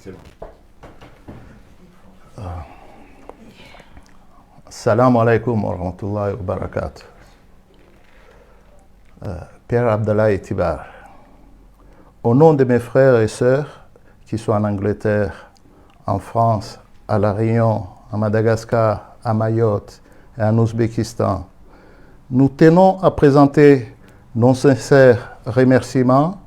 C'est bon. Salam alaikum wa rahmatullahi wa barakatuh. Pierre Abdallah Itibar. Au nom de mes frères et sœurs qui sont en Angleterre, en France, à La Réunion, à Madagascar, à Mayotte et en Ouzbékistan, nous tenons à présenter nos sincères remerciements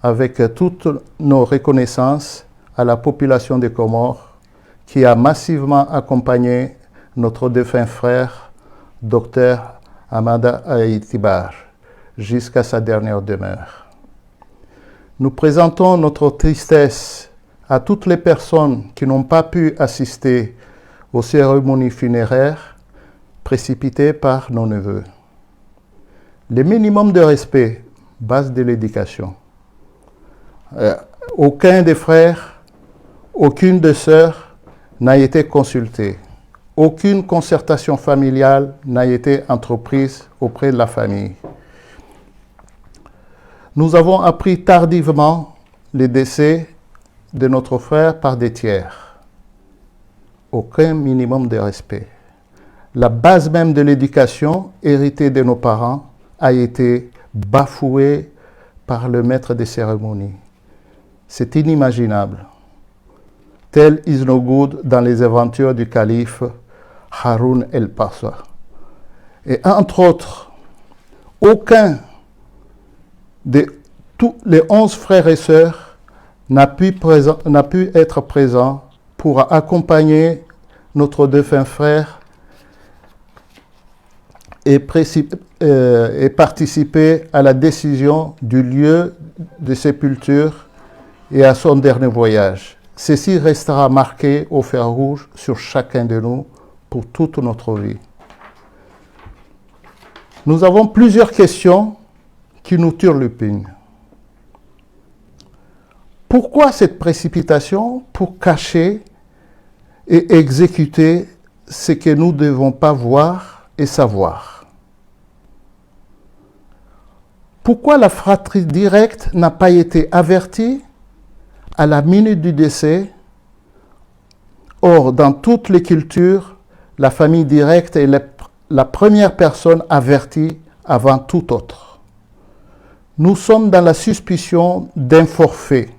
avec toutes nos reconnaissances à la population des Comores qui a massivement accompagné notre défunt frère, Dr Hamada Itibar, jusqu'à sa dernière demeure. Nous présentons notre tristesse à toutes les personnes qui n'ont pas pu assister aux cérémonies funéraires précipitées par nos neveux. Le minimum de respect, base de l'éducation. Aucun des frères, aucune des sœurs n'a été consulté. Aucune concertation familiale n'a été entreprise auprès de la famille. Nous avons appris tardivement le décès de notre frère par des tiers. Aucun minimum de respect. La base même de l'éducation héritée de nos parents a été bafouée par le maître des cérémonies. C'est inimaginable. Tel is no good dans les aventures du calife Haroun el-Pasha. Et entre autres, aucun de tous les 11 frères et sœurs n'a pu être présent pour accompagner notre défunt frère et participer à la décision du lieu de sépulture et à son dernier voyage. Ceci restera marqué au fer rouge sur chacun de nous pour toute notre vie. Nous avons plusieurs questions qui nous turlupinent. Pourquoi cette précipitation pour cacher et exécuter ce que nous ne devons pas voir et savoir? Pourquoi la fratrie directe n'a pas été avertie à la minute du décès? Or, dans toutes les cultures, la famille directe est la première personne avertie avant tout autre. Nous sommes dans la suspicion d'un forfait.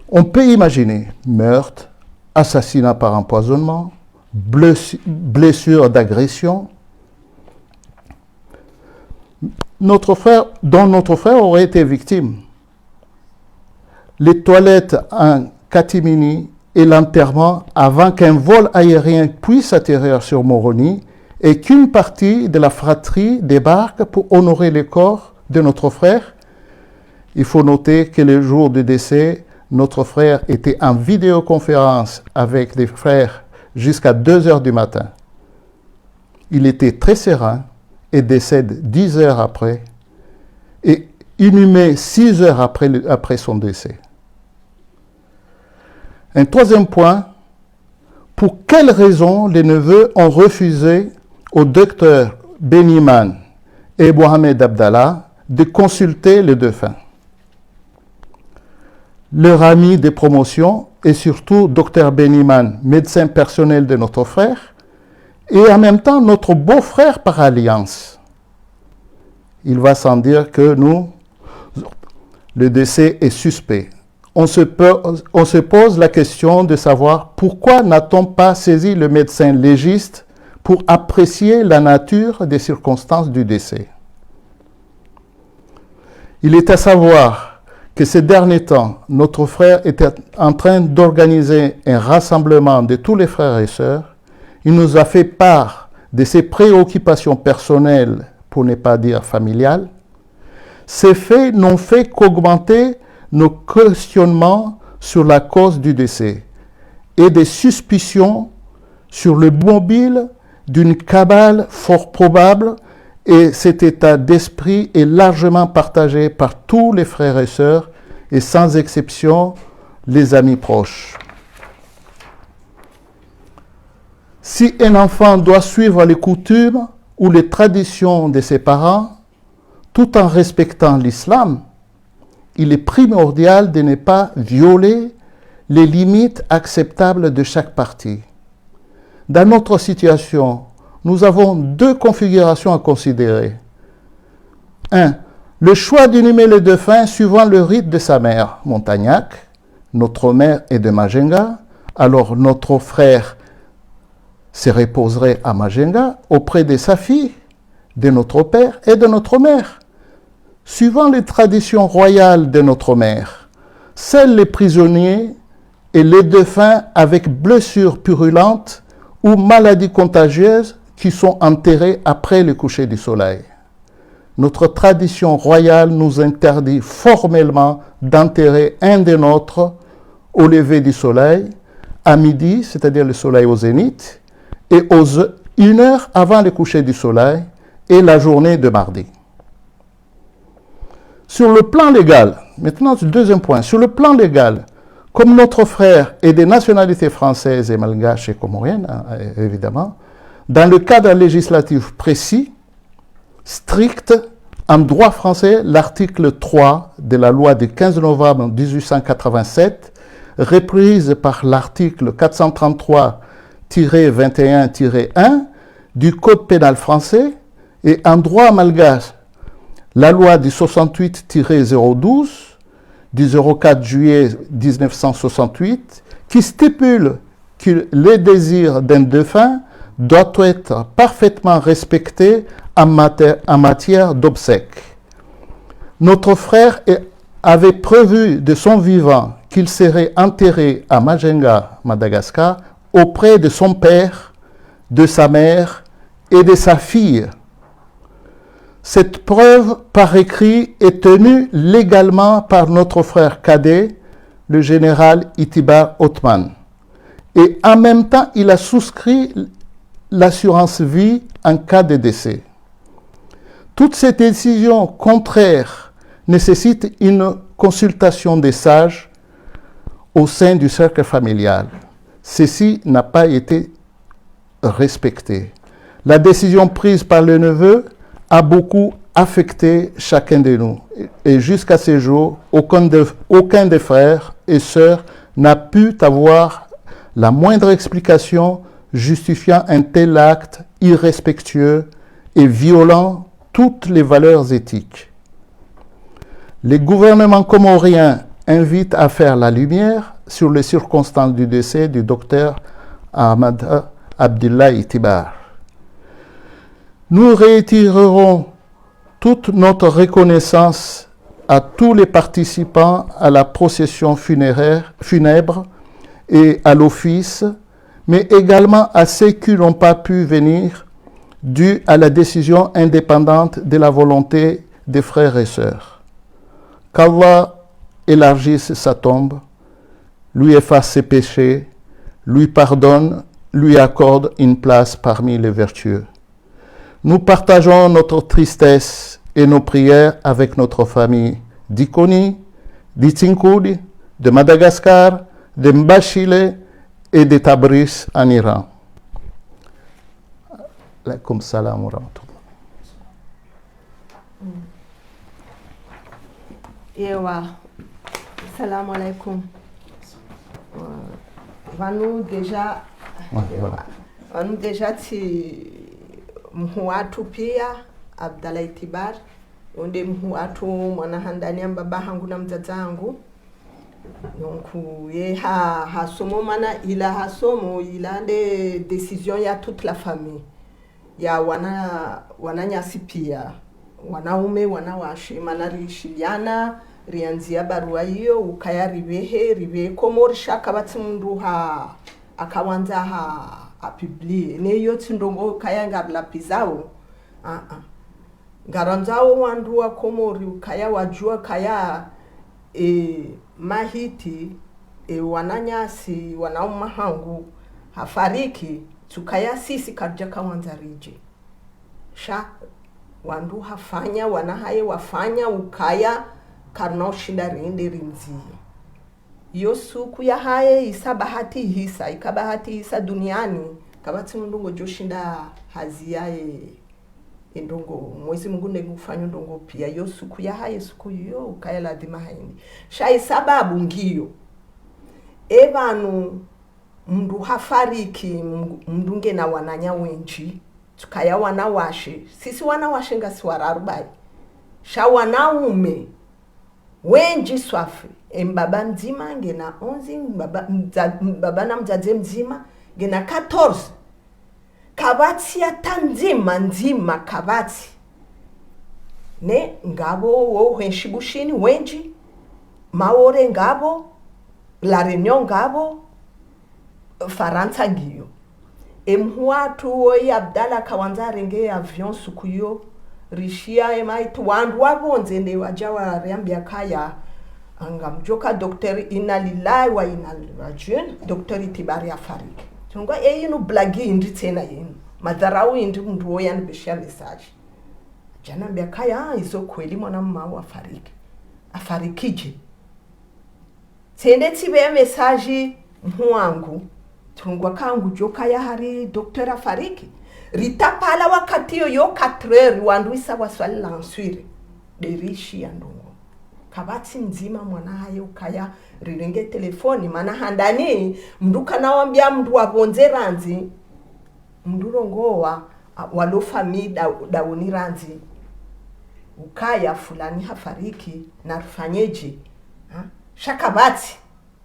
On peut imaginer meurtre, assassinat par empoisonnement, blessure d'agression. Notre frère aurait été victime. Les toilettes en catimini et l'enterrement avant qu'un vol aérien puisse atterrir sur Moroni et qu'une partie de la fratrie débarque pour honorer le corps de notre frère. Il faut noter que le jour du décès, notre frère était en vidéoconférence avec des frères jusqu'à 2 heures du matin. Il était très serein et décède 10 heures après et inhumé 6 heures après son décès. Un troisième point, pour quelles raisons les neveux ont refusé au docteur Beniman et Mohamed Abdallah de consulter le défunt? Leur ami de promotion et surtout docteur Beniman, médecin personnel de notre frère, et en même temps notre beau-frère par alliance. Il va sans dire que le décès est suspect. On se pose la question de savoir pourquoi n'a-t-on pas saisi le médecin légiste pour apprécier la nature des circonstances du décès. Il est à savoir que ces derniers temps, notre frère était en train d'organiser un rassemblement de tous les frères et sœurs. Il nous a fait part de ses préoccupations personnelles, pour ne pas dire familiales. Ces faits n'ont fait qu'augmenter nos questionnements sur la cause du décès et des suspicions sur le mobile d'une cabale fort probable, et cet état d'esprit est largement partagé par tous les frères et sœurs et sans exception les amis proches. Si un enfant doit suivre les coutumes ou les traditions de ses parents tout en respectant l'islam, il est primordial de ne pas violer les limites acceptables de chaque partie. Dans notre situation, nous avons deux configurations à considérer. 1. Le choix de nommer le défunt suivant le rite de sa mère, Montagnac. Notre mère est de Majenga, alors notre frère se reposerait à Majenga auprès de sa fille, de notre père et de notre mère. Suivant les traditions royales de notre mère, seuls les prisonniers et les défunts avec blessures purulentes ou maladies contagieuses qui sont enterrés après le coucher du soleil. Notre tradition royale nous interdit formellement d'enterrer un des nôtres au lever du soleil, à midi, c'est-à-dire le soleil au zénith, et aux 1 heure avant le coucher du soleil et la journée de mardi. Sur le plan légal, maintenant le deuxième point, sur le plan légal, comme notre frère est de nationalité française et malgache et comorienne, évidemment, dans le cadre législatif précis, strict, en droit français, l'article 3 de la loi du 15 novembre 1887, reprise par l'article 433-21-1 du Code pénal français, et en droit malgache, la loi du 68-012 du 04 juillet 1968, qui stipule que les désirs d'un défunt doivent être parfaitement respectés en matière d'obsèques. Notre frère avait prévu de son vivant qu'il serait enterré à Majenga, Madagascar, auprès de son père, de sa mère et de sa fille. Cette preuve par écrit est tenue légalement par notre frère cadet, le général Itibar Othman. Et en même temps, il a souscrit l'assurance vie en cas de décès. Toutes ces décisions contraires nécessitent une consultation des sages au sein du cercle familial. Ceci n'a pas été respecté. La décision prise par le neveu a beaucoup affecté chacun de nous. Et jusqu'à ce jour, aucun des frères et sœurs n'a pu avoir la moindre explication justifiant un tel acte irrespectueux et violant toutes les valeurs éthiques. Les gouvernements comoriens invitent à faire la lumière sur les circonstances du décès du docteur Ahmad Abdullah Itibar. Nous réitérerons toute notre reconnaissance à tous les participants à la procession funèbre et à l'office, mais également à ceux qui n'ont pas pu venir dû à la décision indépendante de la volonté des frères et sœurs. Qu'Allah élargisse sa tombe, lui efface ses péchés, lui pardonne, lui accorde une place parmi les vertueux. Nous partageons notre tristesse et nos prières avec notre famille d'Ikoni, d'Itsinkoudi, de Madagascar, de Mbachile et de Tabriz en Iran. Alaikum salam wa rahmatullah. Ewa, salam alaikum. Vanu deja ti mhuatu pia Abdallah Itibar, onde mhuatu mwanahandani ya baba hangu na mzaza hangu. Donc ye hasomo mana ila hasomo ila de décision ya toute la famille. Ya wananyasi pia. Wanaume wanawashe mana rishiliana rianzia barua hiyo ukaya rive komori shaka bati mundu akawanza publie ne yo tindongo kaya ngabla pizao ngaranzao wandu wa komori ukaya wajua kaya mahiti wananyasi wanauma hangu hafariki tukaya sisi karja kawanza rije sha wandu hafanya wanahaye wafanya ukaya karna ushinda rinde rinzi iyo suku ya haye isabahati hisa ikabahati hisa duniani kabati mundungo joshinda haziaye ndongo mwezi Mungu ndengufanya ndongo pia yo suku ya haye suku yo ukaya lazima haini shai sababu ngiyo evanu mndu hafariki mndu ngena wananya wenji tukaya wanawashe sisi wanawashe ngasiwararubai sha wanaume wenji swafi mbaba mzima ngena 11 baba na mzazi mzima ngena 14 kabati ya nzima kabati ne ngabo wo henshibushini wenji maore ngabo la Réunion ngabo Faransa ngiyo emhuatu oyi Abdala kawanza renge avion sukuyo rishia emaitu wandu wabonze ne wajawa riambia kaya angamjoka Dr. Inalillahi wa Inalrajiun Dr. Itibari afariki tungwa yinu blagi indi tena yinu madharau indi mndu oya nibishia message jana mbia kaya izo kweli mwana mama afarikije tende tibe message mwangu tungwa kangu joka ya hari Dr. afariki ritapala wakati yo 4h wandu isa waswali lanswire derishi ya ndongo kabati mzima mwana haye ukaya rirenge telefoni mana handani mnduka nawambia mndu wabonze ranzi mndu rongowa walo fami dauni ranzi ukaya fulani hafariki na rufanyeji shakabati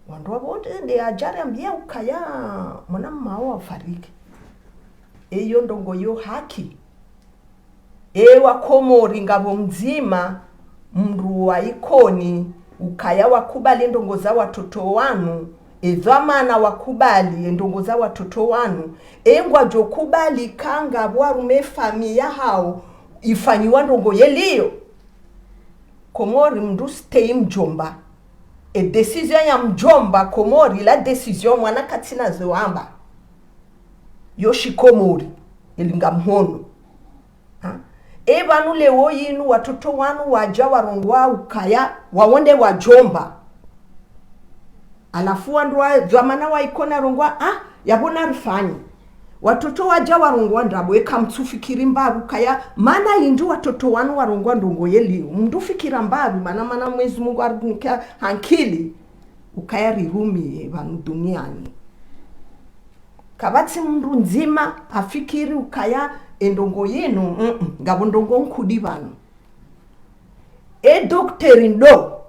wandu wabonze ndi ajari ambia ukaya mwana mao wafariki eyo ndongo yo haki ewa Komori ngabo mzima mndu wa ikoni ukaya wakubali ndongo za watoto wanu edhamana wakubali ndongo za watoto wanu engwa jokubali kanga bwarume familia hao ifanyiwa ndongo yeliyo Komori mndu stay mjomba decision ya mjomba Komori la decision mwana katina zoamba yoshi Komori elinga mhono ebanu lewo yinu watoto wanu waja warongwa ukaya wawonde wajomba alafu andwa zamana wa ikona rongwa yabona rifanyi watoto waja warongwa ndabo ekamtsufikiri mbabu kaya mana indu watoto wanu warongwa ndongo yeliyo mndu fikira mbabu mana mwezi Mungu arinika hankili ukaya rirumi vanu duniani kabati mndu nzima afikiri ukaya endongo yenu ngabo ndongo nkudi vanu Dr. Ndo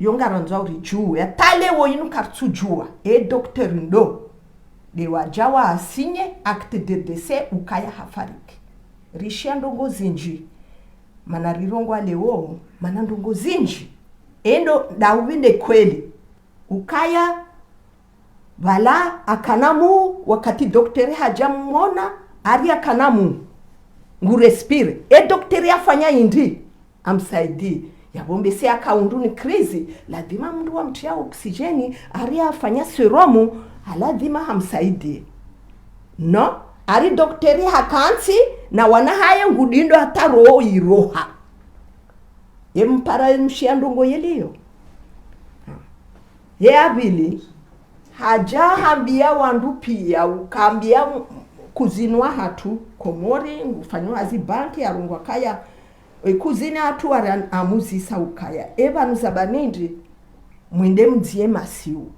yongaranza urijuwe atale wo yinu kartsujua Dr. Ndo de wajawa asinye acte de décès ukaya hafariki rishia ndongo zinji mana rirongwa lewo mana ndongo zinji endo daubinde kweli ukaya vala akanamu wakati dokteri hajamwona ari akanamu ngurespire dokteri afanya indi amsaidi yabombe si akaundu ni krizi lazima mndu wa mtia oksijeni ari afanya serumu lazima hamsaidi no ari dokteri hakansi na wanahaye ngudindo hata roho iroha mpara mshia ndongo yeliyo abili haja hambia wandu pia ukambia kuzinwa hatu Komori ngufanywa azi banki arungwa kaya kuzina hatu amuzisa ukaya eba nuzabanindi mwende mdzie masiu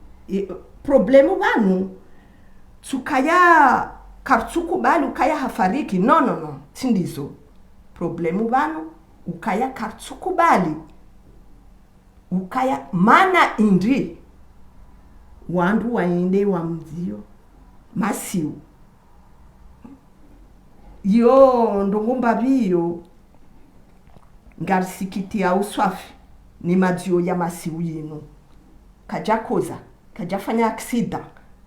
problemu banu tukaya kartsuku bali ukaya hafariki no tindizo problemu banu ukaya kartsuku bali ukaya mana indi wandu waende wa mzio masiu yo ndongomba biyo ngarsikiti ya uswafi ni madzio ya masiu yinu kajafanya aksida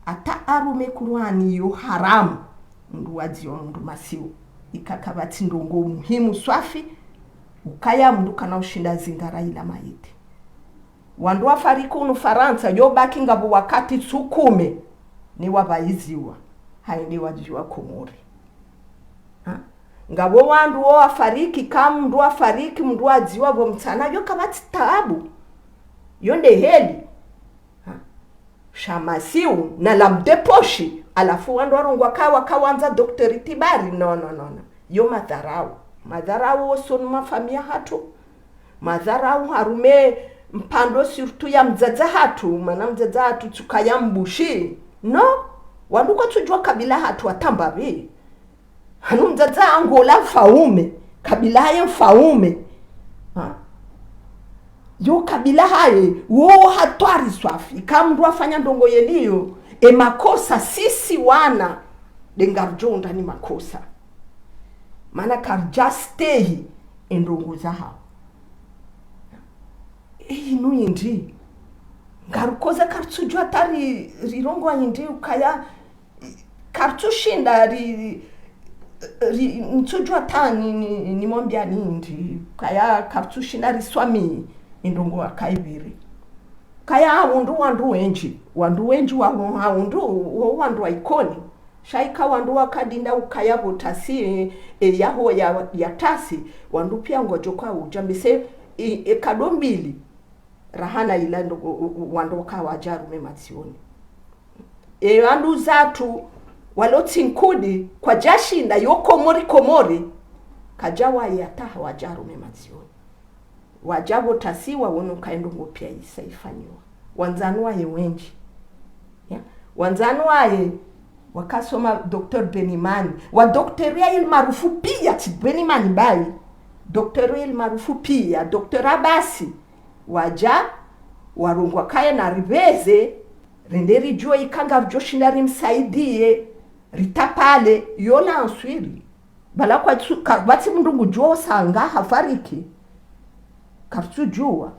ata arume kurwani yo haramu ndu wadzio ndu masiu ikakabati ndongo muhimu swafi ukaya mndu kana ushinda zingara ila maiti wandu wafariki unu Faransa yo baki ngabo wakati tsukume ni wabaiziwa haindi wajiwa Komori ngabo wandu wo wafariki kama mndu wafariki mndu wajiwa bo mtana yo kabati taabu yonde heli shamasiu na lamdeposhi alafu wandu warongwa kawa kawanza Dr. Itibari no yo madharau osonu mafamia hatu madharau harume mpando surtu ya mzaza hatu mana mzaza hatu tukaya mbushi no wanduko tujua kabila hatu atambavi hanu mzaza angola faume kabila haye mfaume ha? Yo kabila haye wo hatwari swafi kamndu afanya ndongo yeliyo makosa sisi wana dengarjonda ni makosa mana karjastehi endongo za hao inu yindi ngarukoza kartujua tari rirongo yindi ukaya kartushinda ntujua tani ni mwambia nindi kaya kartushinda riswami endongo akaibiri kaya wandu wenji wandu ikoni shaika wandu wakadinda ukaya botasi yaho ya tasi wandu pia ngojo kwa ujambise kadombili rahana ilando wandu kwa wajarume mationi wandu zatu waloti nkudi kwa jashinda yoko komori kajawa yataha wajarume mationi wajabo tasiwa wono kaendongo pia isaifanywa wanzanwa ye wenji wanzanwa ye wakasoma Dr. Benimani wa doktoria il marufu pia Benimani bai doktoria il marufu pia Dr. Abasi waja warungwa kaya na ribeze renderi jua ikanga joshinari msaidie ritapale yola answiri bala kwa kabati mndungu jua sanga hafariki kartu jua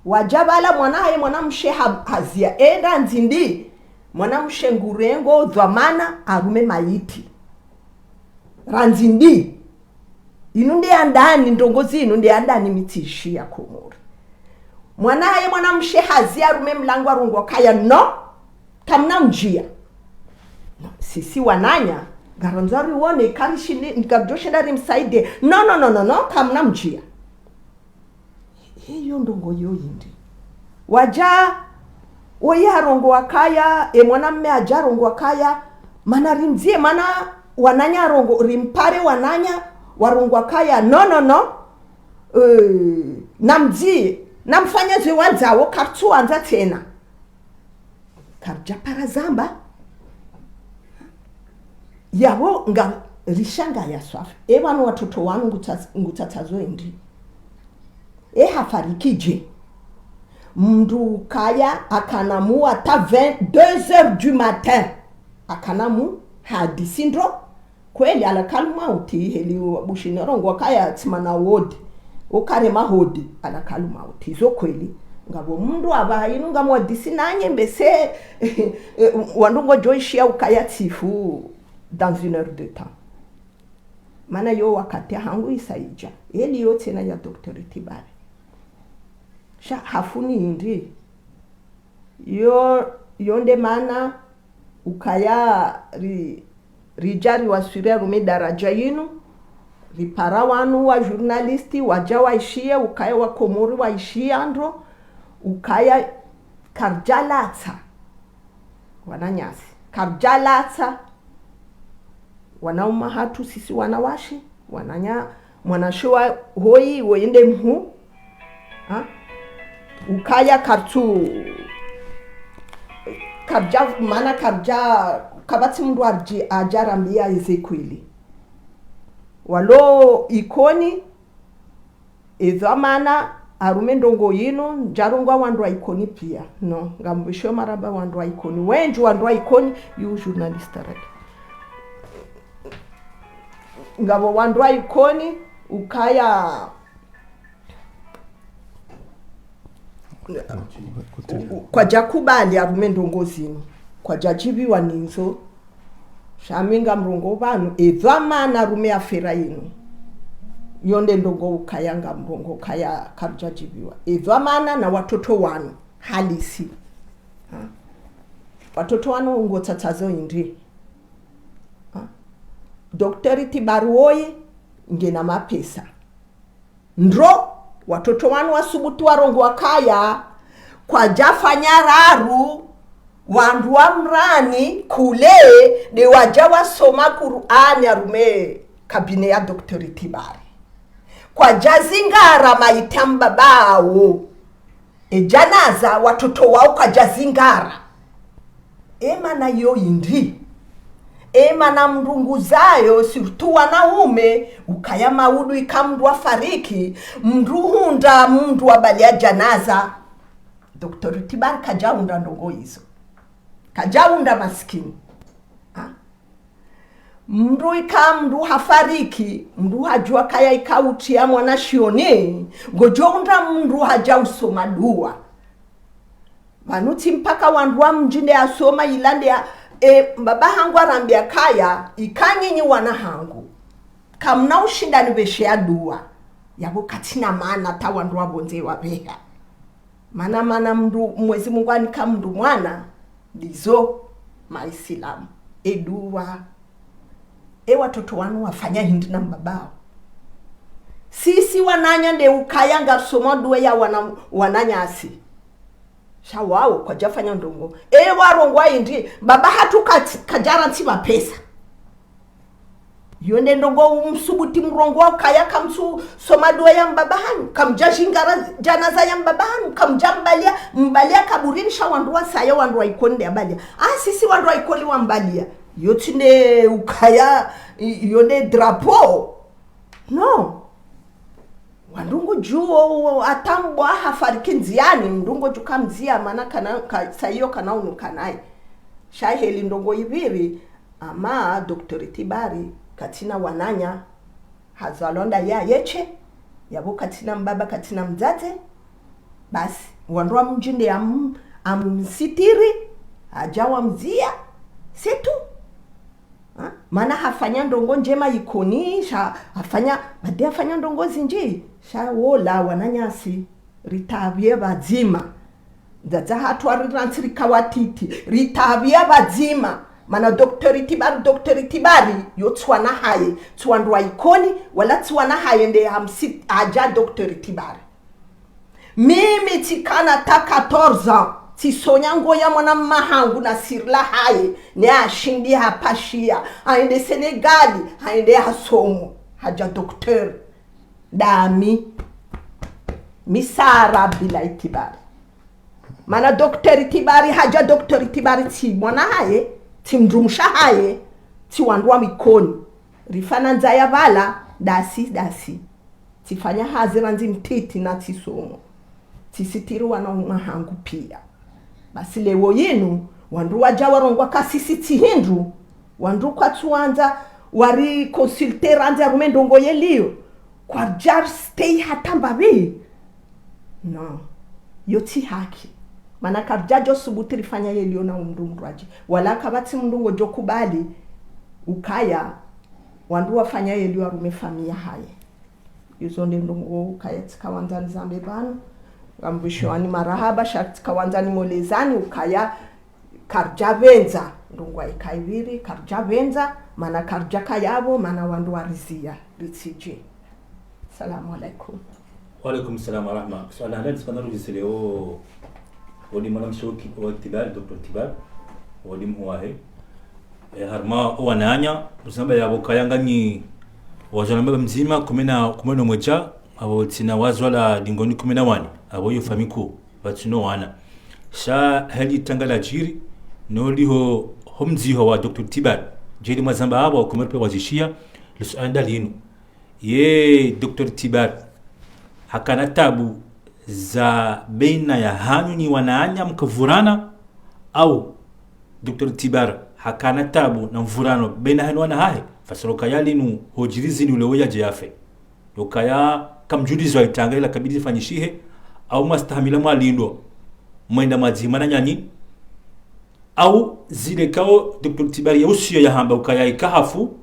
wajabala mwanamshe hazia enda nzindi mwanamshe ngurengo dhamana arume maiti ranzindi inunde andani ndongozi inunde andani mitishi ya Komori mwanamshe hazia arume mlango arungo kaya no kamna mjia no, sisi wananya garanzari wone karishini nikabjoshendari msaide no kamna mjia hiyo ndongo yoyindi waja oye harongo wakaya mwanamme ajarongo wakaya mana rimzie mana wananya rongo rimpare wananya warongo wakaya no namzie namfanya ziwanzawo kartu anza tena karja parazamba yawo nga rishanga ya swafi wanu watoto wanu ngutatazo ndi hafarikije mndu kaya akanamu ata 2h du matin akanamu hadi sindro kweli alakaluma uti heli bushinerongo kaya tsimana wodi okare mahodi alakaluma uti zo kweli ngabo mndu abayinu ngamwa disinanye mbese wandungo joishia ukaya tifu dans une heure de temps mana yo wakati hangu isaija heli yote na ya Dr. Tibari sha hafuni indi yonde mana ukaya rijari wasuria rume daraja yinu ripara wanu wa journalisti waja waishie ukaya wa Komori waishie andro ukaya karjalata wananyasi karjalata wanauma hatu sisi wanawashi wananya mwanashowa hoi wende mhu ha ukaya kartu kabja mana kabja kabati mndu ajarambia Ezekweli walo ikoni mana arume ndongo yino njarongwa wandu ikoni pia no ngambisho maraba wandu ikoni wenju wandu ikoni yu journalist right ngabo wandu ikoni ukaya kwa jakubali arume ndongo zino kwa jajibi waninzo shaminga mrongo banu mana arume afera yino yonde ndongo ukaya ngambongo kaya karjajibiwa mana na watoto wanu halisi watoto wanu ngotatazo indi Dr. Tibaruoyi ngena mapesa ndro watoto wanu wasubutu warongo wakaya kwa jafanya raru wandu wa mrani kule de waja wasoma Qur'ani arume kabine ya Dr. Tibari kwa jazingara maitamba bao janaza watoto wao kwa jazingara na yo indi na mrunguzayo sirtu wanaume ukaya maudu ikamdu afariki mruhunda mndu abalia janaza Dr. Tibari kajaunda ndongo hizo kajaunda maskini mndu hafariki mndu hajua kaya ikautia mwana shioni gojonda mndu haja usoma dua vanuti mpaka wandu wa mjinde asoma ilande ya baba hangu arambia kaya ikanyinyi wana hangu kamna ushindani beshe dua yabo katina maana ta wandu wa bonze wa beha mana mndu mwezi Mungu anika mndu mwana dizo maisilamu edua watoto wanu wafanya hindi na mbabao sisi wananya nde ukayanga soma duwe ya wananyasi shawao kwa jafanya ndongo warongwa hindi baba hatu kajara ntima pesa yonde ndongo msubuti mrongwa kaya kamsu soma duwe ya mbabahanu kamjashingara janaza ya mbabahanu kamjambalia kaburini shawandua saya wandua ikonde abalia sisi wandua ikoli wambalia yotine ukaya yone drapo no wandungu juo atambwa hafariki nziani ndungu jukamzia maana sayo kana unukanai shaheli ndongo ibiri ama Dr. Tibari katina wananya hazalonda ya yeche yabo katina mbaba katina mzate basi wandua mjinde amsitiri ajawa mzia setu mana hafanya ndongo njema ikonisha hafanya ndongo zinji wola wananyasi ritabye bazima ndaza hatu arirantsiri kawatiti ritabye bazima mana Dr. Tibari yotswana haye tswandwa ikoni wala tswana haye nde aja Dr. Tibari mimi tikana ta 14 tisonya ngoya mwana mahangu na sirla haye ne ashindi hapashia aende Senegali aende hasomo haja Dr. Dami misara bila Tibari mana Dr. Tibari haja Dr. Tibari ti mwana haye timdrumusha haye ti wandwa mikoni rifana nzaya vala dasi tifanya hazira nzi mtiti na tisomo tisitiru wana mahangu pia basi lewo yenu wandu waja warongwa kasisi tihindu wandu kwa tuanza wari consulter anza rumendongo yelio kwa jar stay hatambabi no yoti haki mana karjajo subutiri fanya yelio na mrwaji wala kabati mndungo jokubali ukaya wandu wafanya yelio arume famia haye yuzo ndongo ukaya tikawanza nzambe banu ambishwani marahaba shati kawanzani molezani ukaya karjavenza ndungwa ikaiviri karjavenza mana karja kayabo mana wandu warizia ritije. Salamu alaikum. Wa alaikum salam wa rahma. Swala hada tsikanaru jiseleo wadi manam shoki wa Tibari Dr. Tibari wadi mhuahe harma wananya usamba yabo kayanga ni wajanamba mzima kumena mwecha abo tina wazwala dingoni 11 abo yo famiko batino wana sha hali tangala jiri no liho homziho wa Dr. Tibari jeli mazamba abo kumerpe wazishia lusuanda linu ye Dr. Tibari hakana tabu za baina ya hanyu ni wanaanya mkavurana au Dr. Tibari hakana tabu na mvurano baina hanyu wana hae fasaroka yalinu hojirizi ni ulewoya jafe yokaya kamjulizo alitanga ila kabidi fanyishihe au mastahamila mwalindo mwenda mazimana nyanyi au zile kao Dr. Tibari ya usiyo ya hamba ukaya ikahafu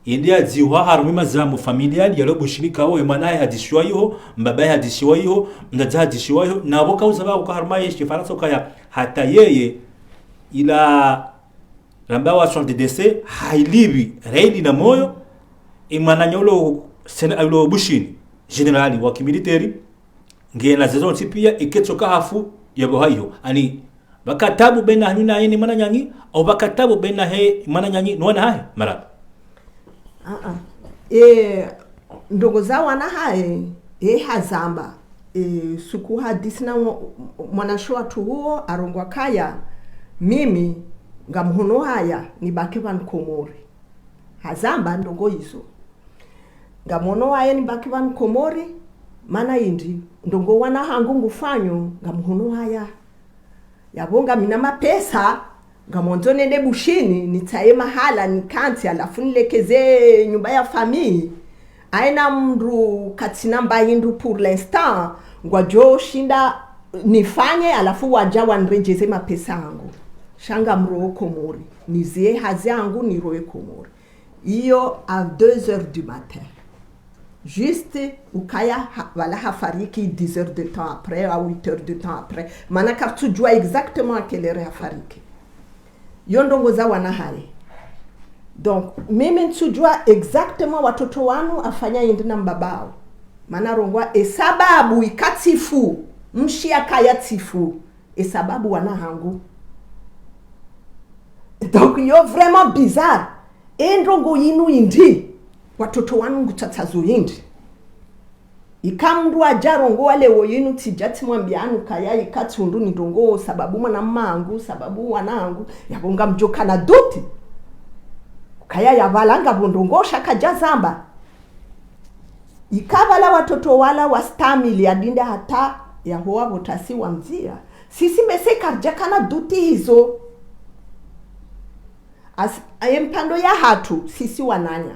india ziwa harumi mazamu familiali yalo bushirika wo emanaye hadishwa yiho mbabaye hadishwa yiho ndaza hadishwa yiho nabo kauza ba ukaharmaye shifaransa ukaya hata yeye ila ramba wa son de décès hailibi reidi na moyo imananyolo alo bushini generali wa kimiliteri ngena zezo tipia iketsoka hafu yabo hayo ani bakatabu bena hanina yeni mana nyanyi au bakatabu bena he mana nyanyi nwana hai marab ndogo za wana hae hazamba suku hadisi na mwanashoa tu huo arongwa kaya mimi ngamhono haya ni bake van Komori hazamba ndogo hizo ngamono haya ni bake van Komori mana indi ndongo wana hangu ngufanyo ngamhono haya yabonga mina mapesa ngamonzo nende bushini nitaye mahala nikanti alafu nilekeze nyumba ya famille aina mndu katina mbayindu pour l'instant ngwajo shinda nifanye alafu waja wanrejeze mapesa yangu shanga mroho Komori nizie hazi yangu niroe Komori iyo à 2h du matin juste ukaya wala hafariki 10 heures de temps après à 8 heures de temps après mana kartujua exactement à quelle heure hafariki yondongo za wana hai donc mimi nsujua exactement watoto wanu afanya yindina mbabao mana rongwa sababu ikatifu mshi akaya tifu sababu wana hangu donc yo vraiment bizarre ndongo yinu indi watoto wanu ngutatazo yindi ikamndu ajarongo wale woyinu tijati mwambianu kaya ikatundu ni ndongo sababu mwana mangu sababu wanangu yabonga mjoka na duti kaya yavalanga bondongo shaka jazamba ikavala watoto wala wastamili adinde hata ya hoa botasi wa mzia sisi mese karjakana duti hizo empando ya hatu sisi wananya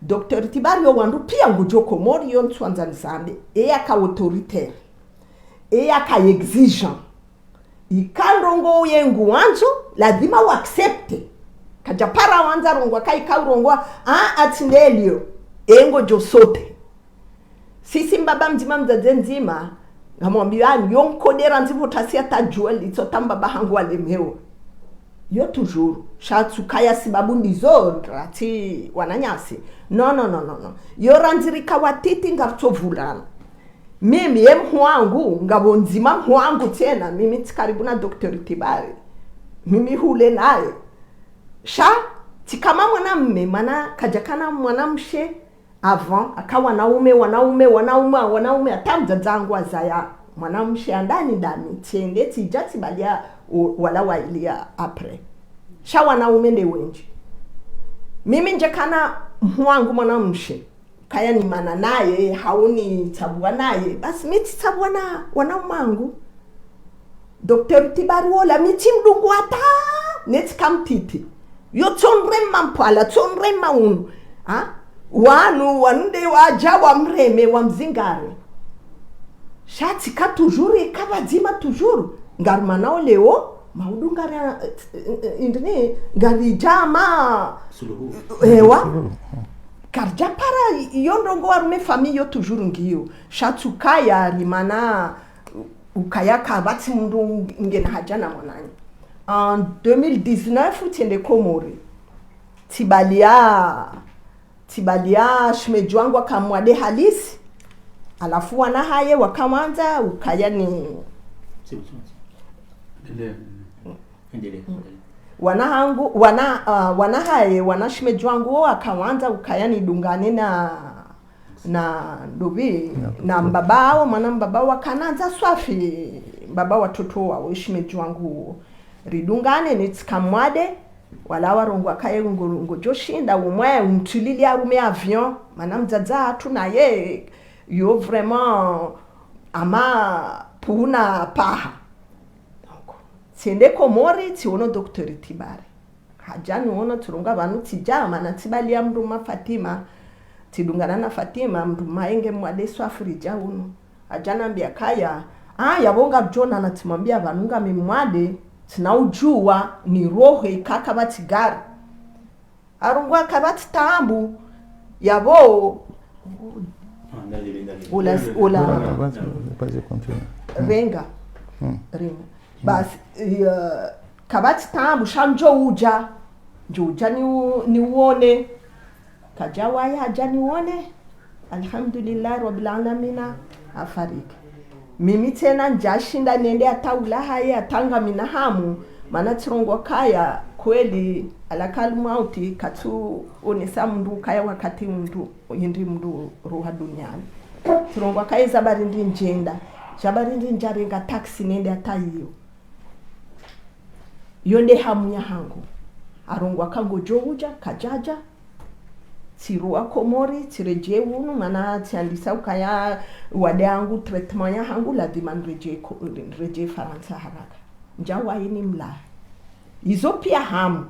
Dr. Tibario wandu pia ngujo Komori yon tuanza nzambe aka autoritaire aka exigeant ikandongo yengu wanzo lazima uaccepte kajapara wanza rongwa kai kaurongwa atindelio engo josote sisi mbaba mzima mzaze nzima ngamwambia yonkodera nzivo tasia tajua litotamba bahangu alemewa yo toujours shatsukaya sibabu ndizo rati wananyasi no yo ranzirika watiti ngavtovulana mimi mwangu ngabonzima mwangu tena mimi tikaribu na Dr. Tibari mimi hule naye sha tikama mwanamume mana kajakana mwanamshe avant akawa wanaume atamza zangu azaya mwanamshe andani ndani tiende tijati balia wala wailia apre sha wanaume nde wenji mimi njekana mwangu mwanamshe kaya ni mana naye hauni tabua naye basi miti tabua na wanaumangu Dr. Tibari wola miti mdungu hata neti kamtiti yo tonrema mpala tonrema unu wanu wanunde waja wa mreme wa mzingare shati ka toujours ikabadzima toujours ngarmanao leo maudu ngara indine ngari jama ewa karja para yondongo warume famille toujours ngiyo shatukaya rimana ukaya kabati mundu ngena hajana mwanani en 2019 tiende Komori tibalia shimejwangwa kamwade halisi alafu wana haye wakamanza ukaya ni wana haye wana shimejwangu wakamanza ukaya ni dungane na ndobi na mbabao mwana mbabao wakananza swafi mbaba watoto wao shimejwangu ridungane nitikamwade wala warongwa kaye ngorungo joshinda umwe umtulili arume avion mana mzaza tunaye yo vraiment ama puna paha donc tiende Komori tiono Dr. Tibari hajani ona turunga banu tijama na tibali ya mruma Fatima tidungana na Fatima mruma enge mwadeso Afrija uno hajana mbia kaya yabonga jona na timambia banunga mimwade tinaujua ni roho ikaka batigari arungwa kabati tambu yabo renga basi kabati tambu shanjo uja ni uone kajawa ya jani uone alhamdulillah rabbil alamin afariki mimi tena njashinda nende ataula haye atanga minahamu mana tirongwa kaya kweli alakali mauti katu onesa mndu kaya wakati mndu yindi mndu ruha duniani tirongwa kaya zabari ndi njenda zabari ndi njarenga taxi nende atayiyo yonde hamu ya hangu arongwa kango jouja kajaja tirua komori tireje unu mana tiandisa ukaya wade hangu treatment ya hangu lazima nreje Faransa haraka njawa ini mla hizo pia hamu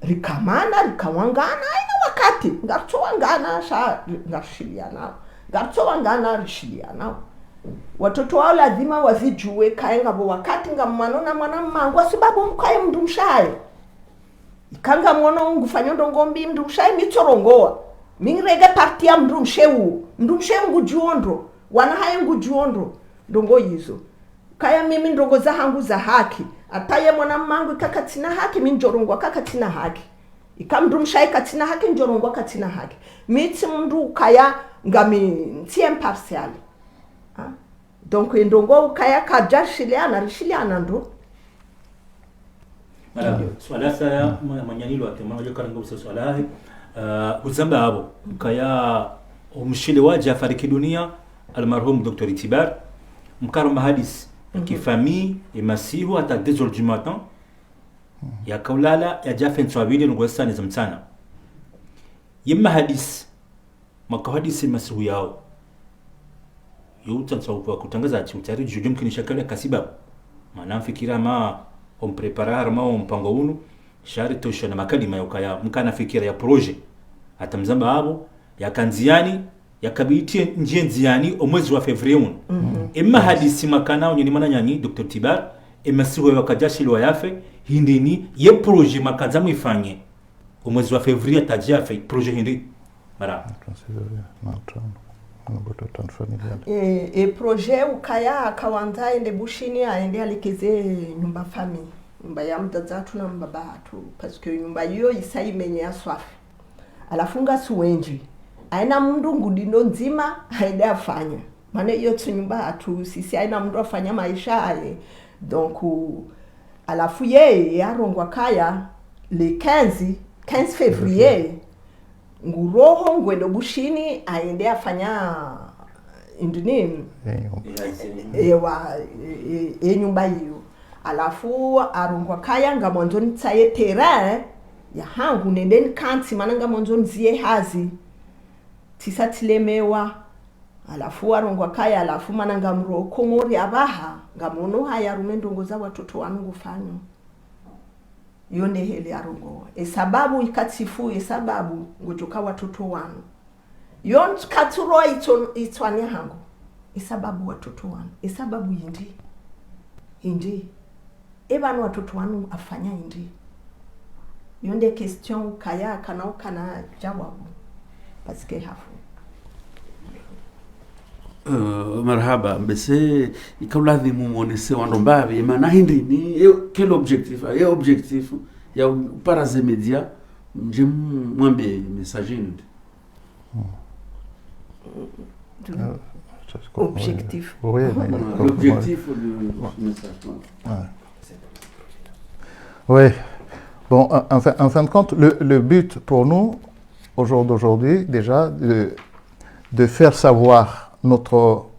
rikamana rikawangana aina wakati ngartowangana sha ngarshiliana ngartowangana rishiliana watoto wao lazima wazijue kaenga bo wakati ngamwanona mwana mmangu sababu mkaye mndu mshaye ikanga mwono ngufanya ndongombi mndu mshaye mitorongoa mingrege parti ya mndu mshewu ngujuondo wana haye ngujuondo ndongo hizo kaya mimi ndongo za hangu za haki ataye mwana mmangu ikakatina haki minjorongwa kakatina haki ikamndu mshaye katina haki njorongwa katina haki miti mndu kaya ngami nti impartial donc ndongo kaya kaja rishiliana ndo swala saya manyanyilo atemana yo karango swala uzamba abo kaya umshile waje afariki dunia almarhum Dr Itibar mkaramba hadis kifamille imasihu hata 2h du matin ya kaulala ya jafen swabili ngwesani zamtana yimma hadis makahadisi masihu yao yutansa kwa kutangaza ati utari jujum kinishakala kasiba maana fikira ma on preparar ma on mpango unu shari tosha na makalima yokaya mkana fikira ya projet atamzamba abo yakanziani yakabiti njie nziani omwezi wa Fevrier emma hadisi makana onyeni mana nyanyi Dr Tibar emasiho yakajashilwa yafe hindini ye projet makanzamu ifanye omwezi wa Fevrier tajia fe projet hindi mara projet ukaya akawanza ende bushini aende alikeze nyumba family nyumba ya mtazatu na mbaba hatu parce que nyumba hiyo isaimenye ya swafi alafunga suwenji aina mndu ngudindo nzima haide afanya maana hiyo nyumba hatu sisi aina mndu afanya maisha ale donc alafu yeye arongwa kaya le 15 février nguroho ngwendo bushini aende afanya indini nyumba hiyo alafu arongwa kaya ngamonzoni tsaye terrain ya hangu nendeni kanti mana ngamonzoni zie hazi tisatilemewa alafu arongwa kaya alafu mana ngamro komori abaha ngamono haya rumendongo za watoto wangu fanyo yonde hele arongo sababu ikatifu sababu ngojoka watoto wanu yon katuro itwani hangu sababu watoto wanu sababu hindi ebanu watoto wanu afanya hindi yonde question kaya kana jawabu parce que hafu marhaba mbese ikawladhi mumonese wandombavi maana hindi ni quel objectif ya para ze media nje mwambe message ni objectif oui l'objectif du message oui bon en fin de compte le but pour nous au jour d'aujourd'hui déjà de faire savoir notre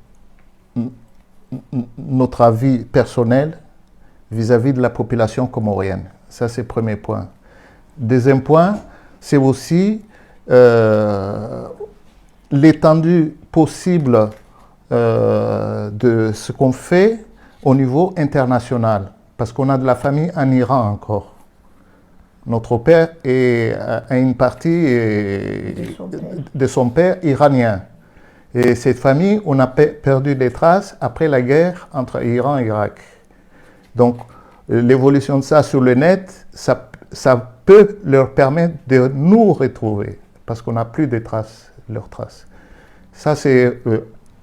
avis personnel vis-à-vis de la population comorienne. Ça, c'est le premier point. Deuxième point, c'est aussi l'étendue possible de ce qu'on fait au niveau international. Parce qu'on a de la famille en Iran encore. Notre père a une partie de son père iranien. Et cette famille, on a perdu des traces après la guerre entre Iran et Irak. Donc, l'évolution de ça sur le net, ça peut leur permettre de nous retrouver, parce qu'on n'a plus de traces, leurs traces. Ça, c'est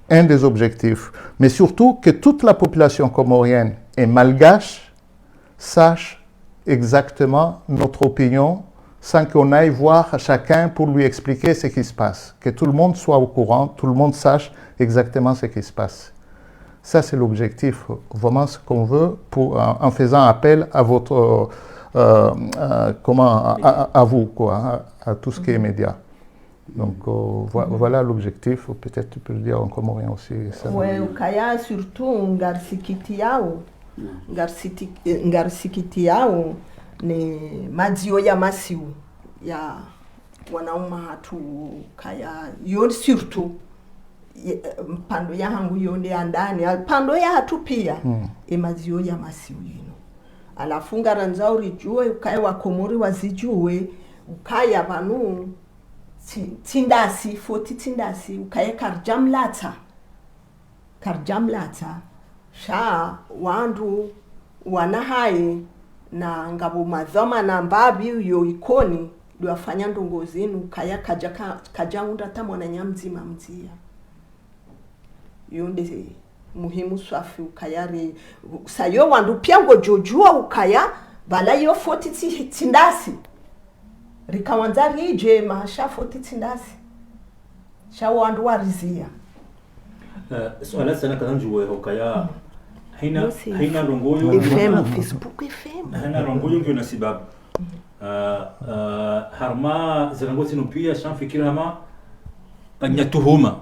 un des objectifs. Mais surtout, que toute la population comorienne et malgache sache exactement notre opinion, sans qu'on aille voir chacun pour lui expliquer ce qui se passe. Que tout le monde soit au courant, tout le monde sache exactement ce qui se passe. Ça, c'est l'objectif, vraiment ce qu'on veut, en faisant appel à votre, à vous, quoi, à tout ce qui est média. Donc, voilà l'objectif. Peut-être tu peux le dire en comorien aussi. Oui, ukaya surtout ngarsikiti yao ni madzio ya masiu ya wanauma hatu kaya yon surtout mpando ya hangu yonde ya ndani pando ya hatu pia madzio ya masiu yino alafu ngaranzao rijue ukaya wakomori wazijue ukaya vanu tindasi foti tindasi ukaya karjamlata sha wandu wanahai na ngabo madhama na mbabi yo ikoni ndio afanya ndongo zenu kaya kaja unda ta mwana nyamzima mzia yonde muhimu swafi ukayari sayo wandu pia ngo jojua ukaya bala yo foti tindasi rikawanza rije mahasha foti tindasi sha wandu warizia swala sana kananjuwe ukaya haina rongoyo FM Facebook FM haina rongoyo ndio na sababu harma zanangoti pia shamfikira hama panyatuhuma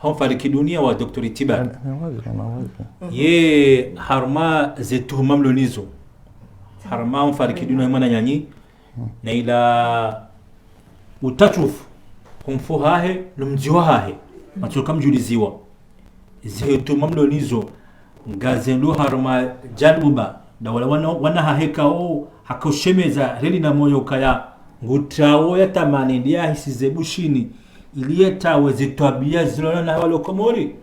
hao fariki dunia wa Dr. Tibar ye harma zetuhuma mlonizo harma fariki dunia mwana nyanyi na ila utachuf kumfuhahe lumjiwahahe matoka mjuliziwa zetuhuma mlonizo ngazendo harma januba na wala wana haheka hakoshemeza reli na moyo kaya ngutawo yatamani ndia hisize bushini iliyetawe zitwabia zilona na walo komori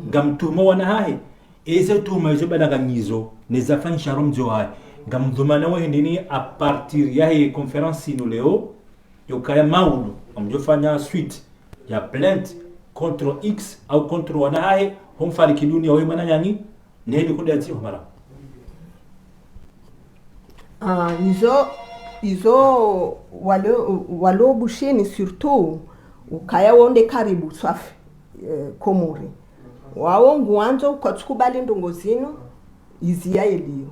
ngamtuma wana hahe eze tuma izo badaganyizo nezafanyisha romjo hahe ngamdhumana wa ndini a partir ya hii conference ino leo yokaya maulu amjofanya suite ya plainte contre X au contre wana hahe homfariki dunia wewe mana yani neli kundi ati mara izo walo bushini surtout ukaya wonde karibu swafi komori wao ngwanzo ukatukubali ndongo zino izia eliyo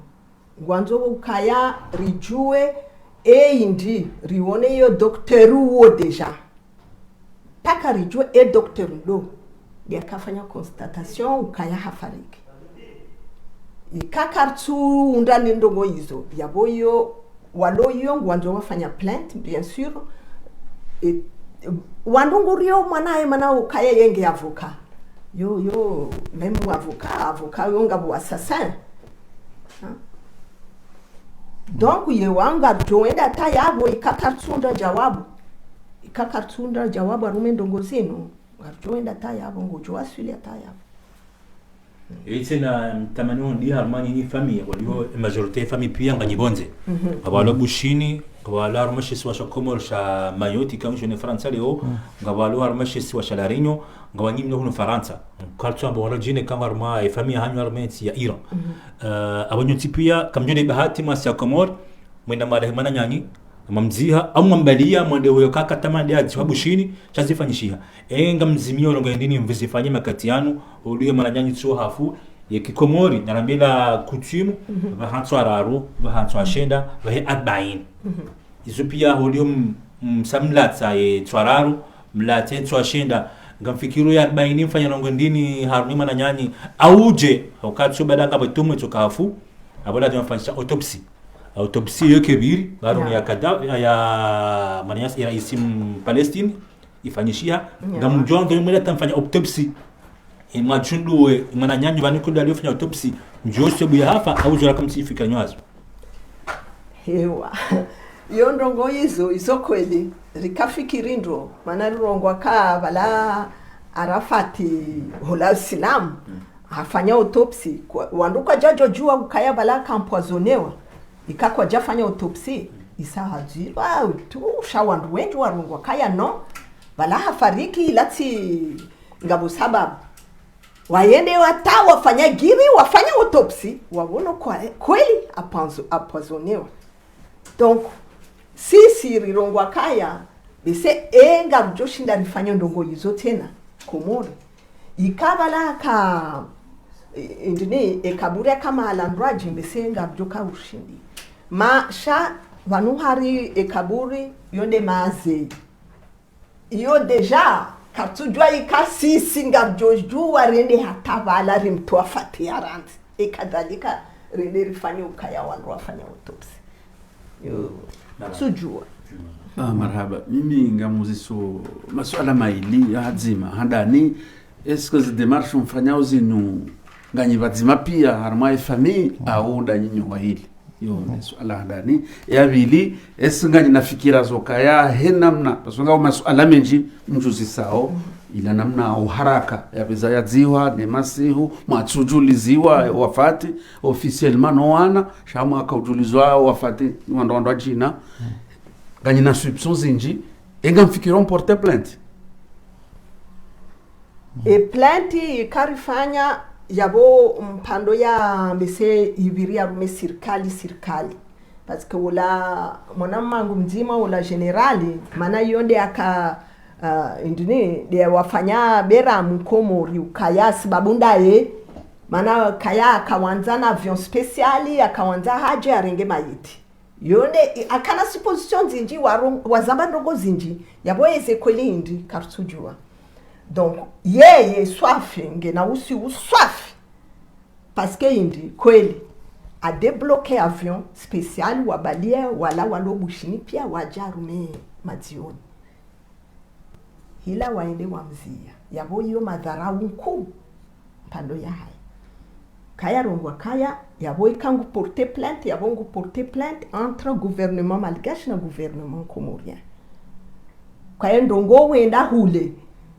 ngwanzo ukaya rijue indi rione yo dokteru wo deja paka rijue dokteru lo yakafanya constatation ukaya hafariki ikakartu undani ndongo hizo yaboyo waloyo ngwanzo wafanya plainte bien sûr wandungurio mwanae mana ukaya yenge avocat yo même avocat yonga bu assassin donc ye wanga joenda tayabo ikakartunda jawabu arume ndongo zino joenda tayabo ngojo asili tayabo na tamanu ndi harmani ni famille walio majorité famille pia nganyibonze abalo bushini ngabalo armashi wa komor sha mayoti kama jone France leo ngabalo armashi wa shalarinyo ngawanyim no France kaltu abo jine kama arma famille hanyo armenti ya Iran abonyo tipia kama jone bahati masa komor mwenda marehemana nyanyi mamziha au mambalia mwende huyo kaka tamandi aji wabushini chazifanyishia ngamzimio longo ndini mvizifanye makatiano uliyo maranyanyi tso hafu yekikomori narambila kutumu bahantu araru bahantu ashenda bahe 40 izo pia uliyo msamlatsa twararu mlate twashenda ngamfikiru ya 40 mfanya longo ndini haruni mananyanyi auje wakati badanga batumwe tokafu abola tunafanyisha autopsie kebiri baro ya kada ya manias ya isim Palestine ifanyishia ngamjongo yomela tamfanya autopsie imachunduwe mananyanyi banikundi aliyofanya autopsie njose buya hafa au jora kamsifika nywazo hewa iyo ndongo izo kweli rikafikirindo mana rongo ka bala Arafati hola Islam afanya autopsie wanduka jajo jua ukaya bala kampozonewa ikakwa jafanya autopsie isahajirwa tu shawandu wengi warungwa kaya no bala hafariki ilati ngabo sababu waende wafanya giri wafanya autopsie wawono kweli apozonewa donc sisi rirongwa kaya bise ngabo joshinda rifanya ndongo yizo tena komori ikabala indini ekabure kama alandwaji mbesenga bjoka ushindi masha vanuhari ekaburi yonde maze iyo deja katujwa ikasisi ngabjoju warende hatavala rimtoa fatiarant ekadalika rende rifanye ukaya wandu wafanya autopsy yo sujua. Marhaba, mimi ngamuziso masuala maili ya hadzima handani eske zi demarche mfanyao zinu nganyi vadzima pia harma famille au ndanyinyo wa hili yo masuala handani ya vili eske nganyi nafikira zokaya henamna pasonga masuala menji mjuzi sao ila namna uharaka ya beza ya ziwa ne masihu matsujuliziwa wafati officiellement no wana shamu akaujulizwa wafati wando jina ganyi na soupçon zinji enga mfikiron porter plainte e plainte ikarifanya yabo mpando ya mbese ibiria rume sirkali parce que wala mwanammangu mzima wala generali mana yonde aka indini de wafanya bera mkomori ukaya sababunda mana kaya akawanza na avion speciali akawanza haje arenge mayiti yonde akana supposition zinji wazamba ndogo zinji yaboyeze kweli indi kartujua donc yeye swafi ngena usi uswafi parce que indi kweli a débloqué avion spécial wabalia wala walobushini pia wajarume mazioni hila waende wamzia yabo hiyo madharau mkuu pando ya haya kaya rongwa kaya yabo ikangu porter plainte entre gouvernement malgache na gouvernement comorien kaya ndongo wenda hule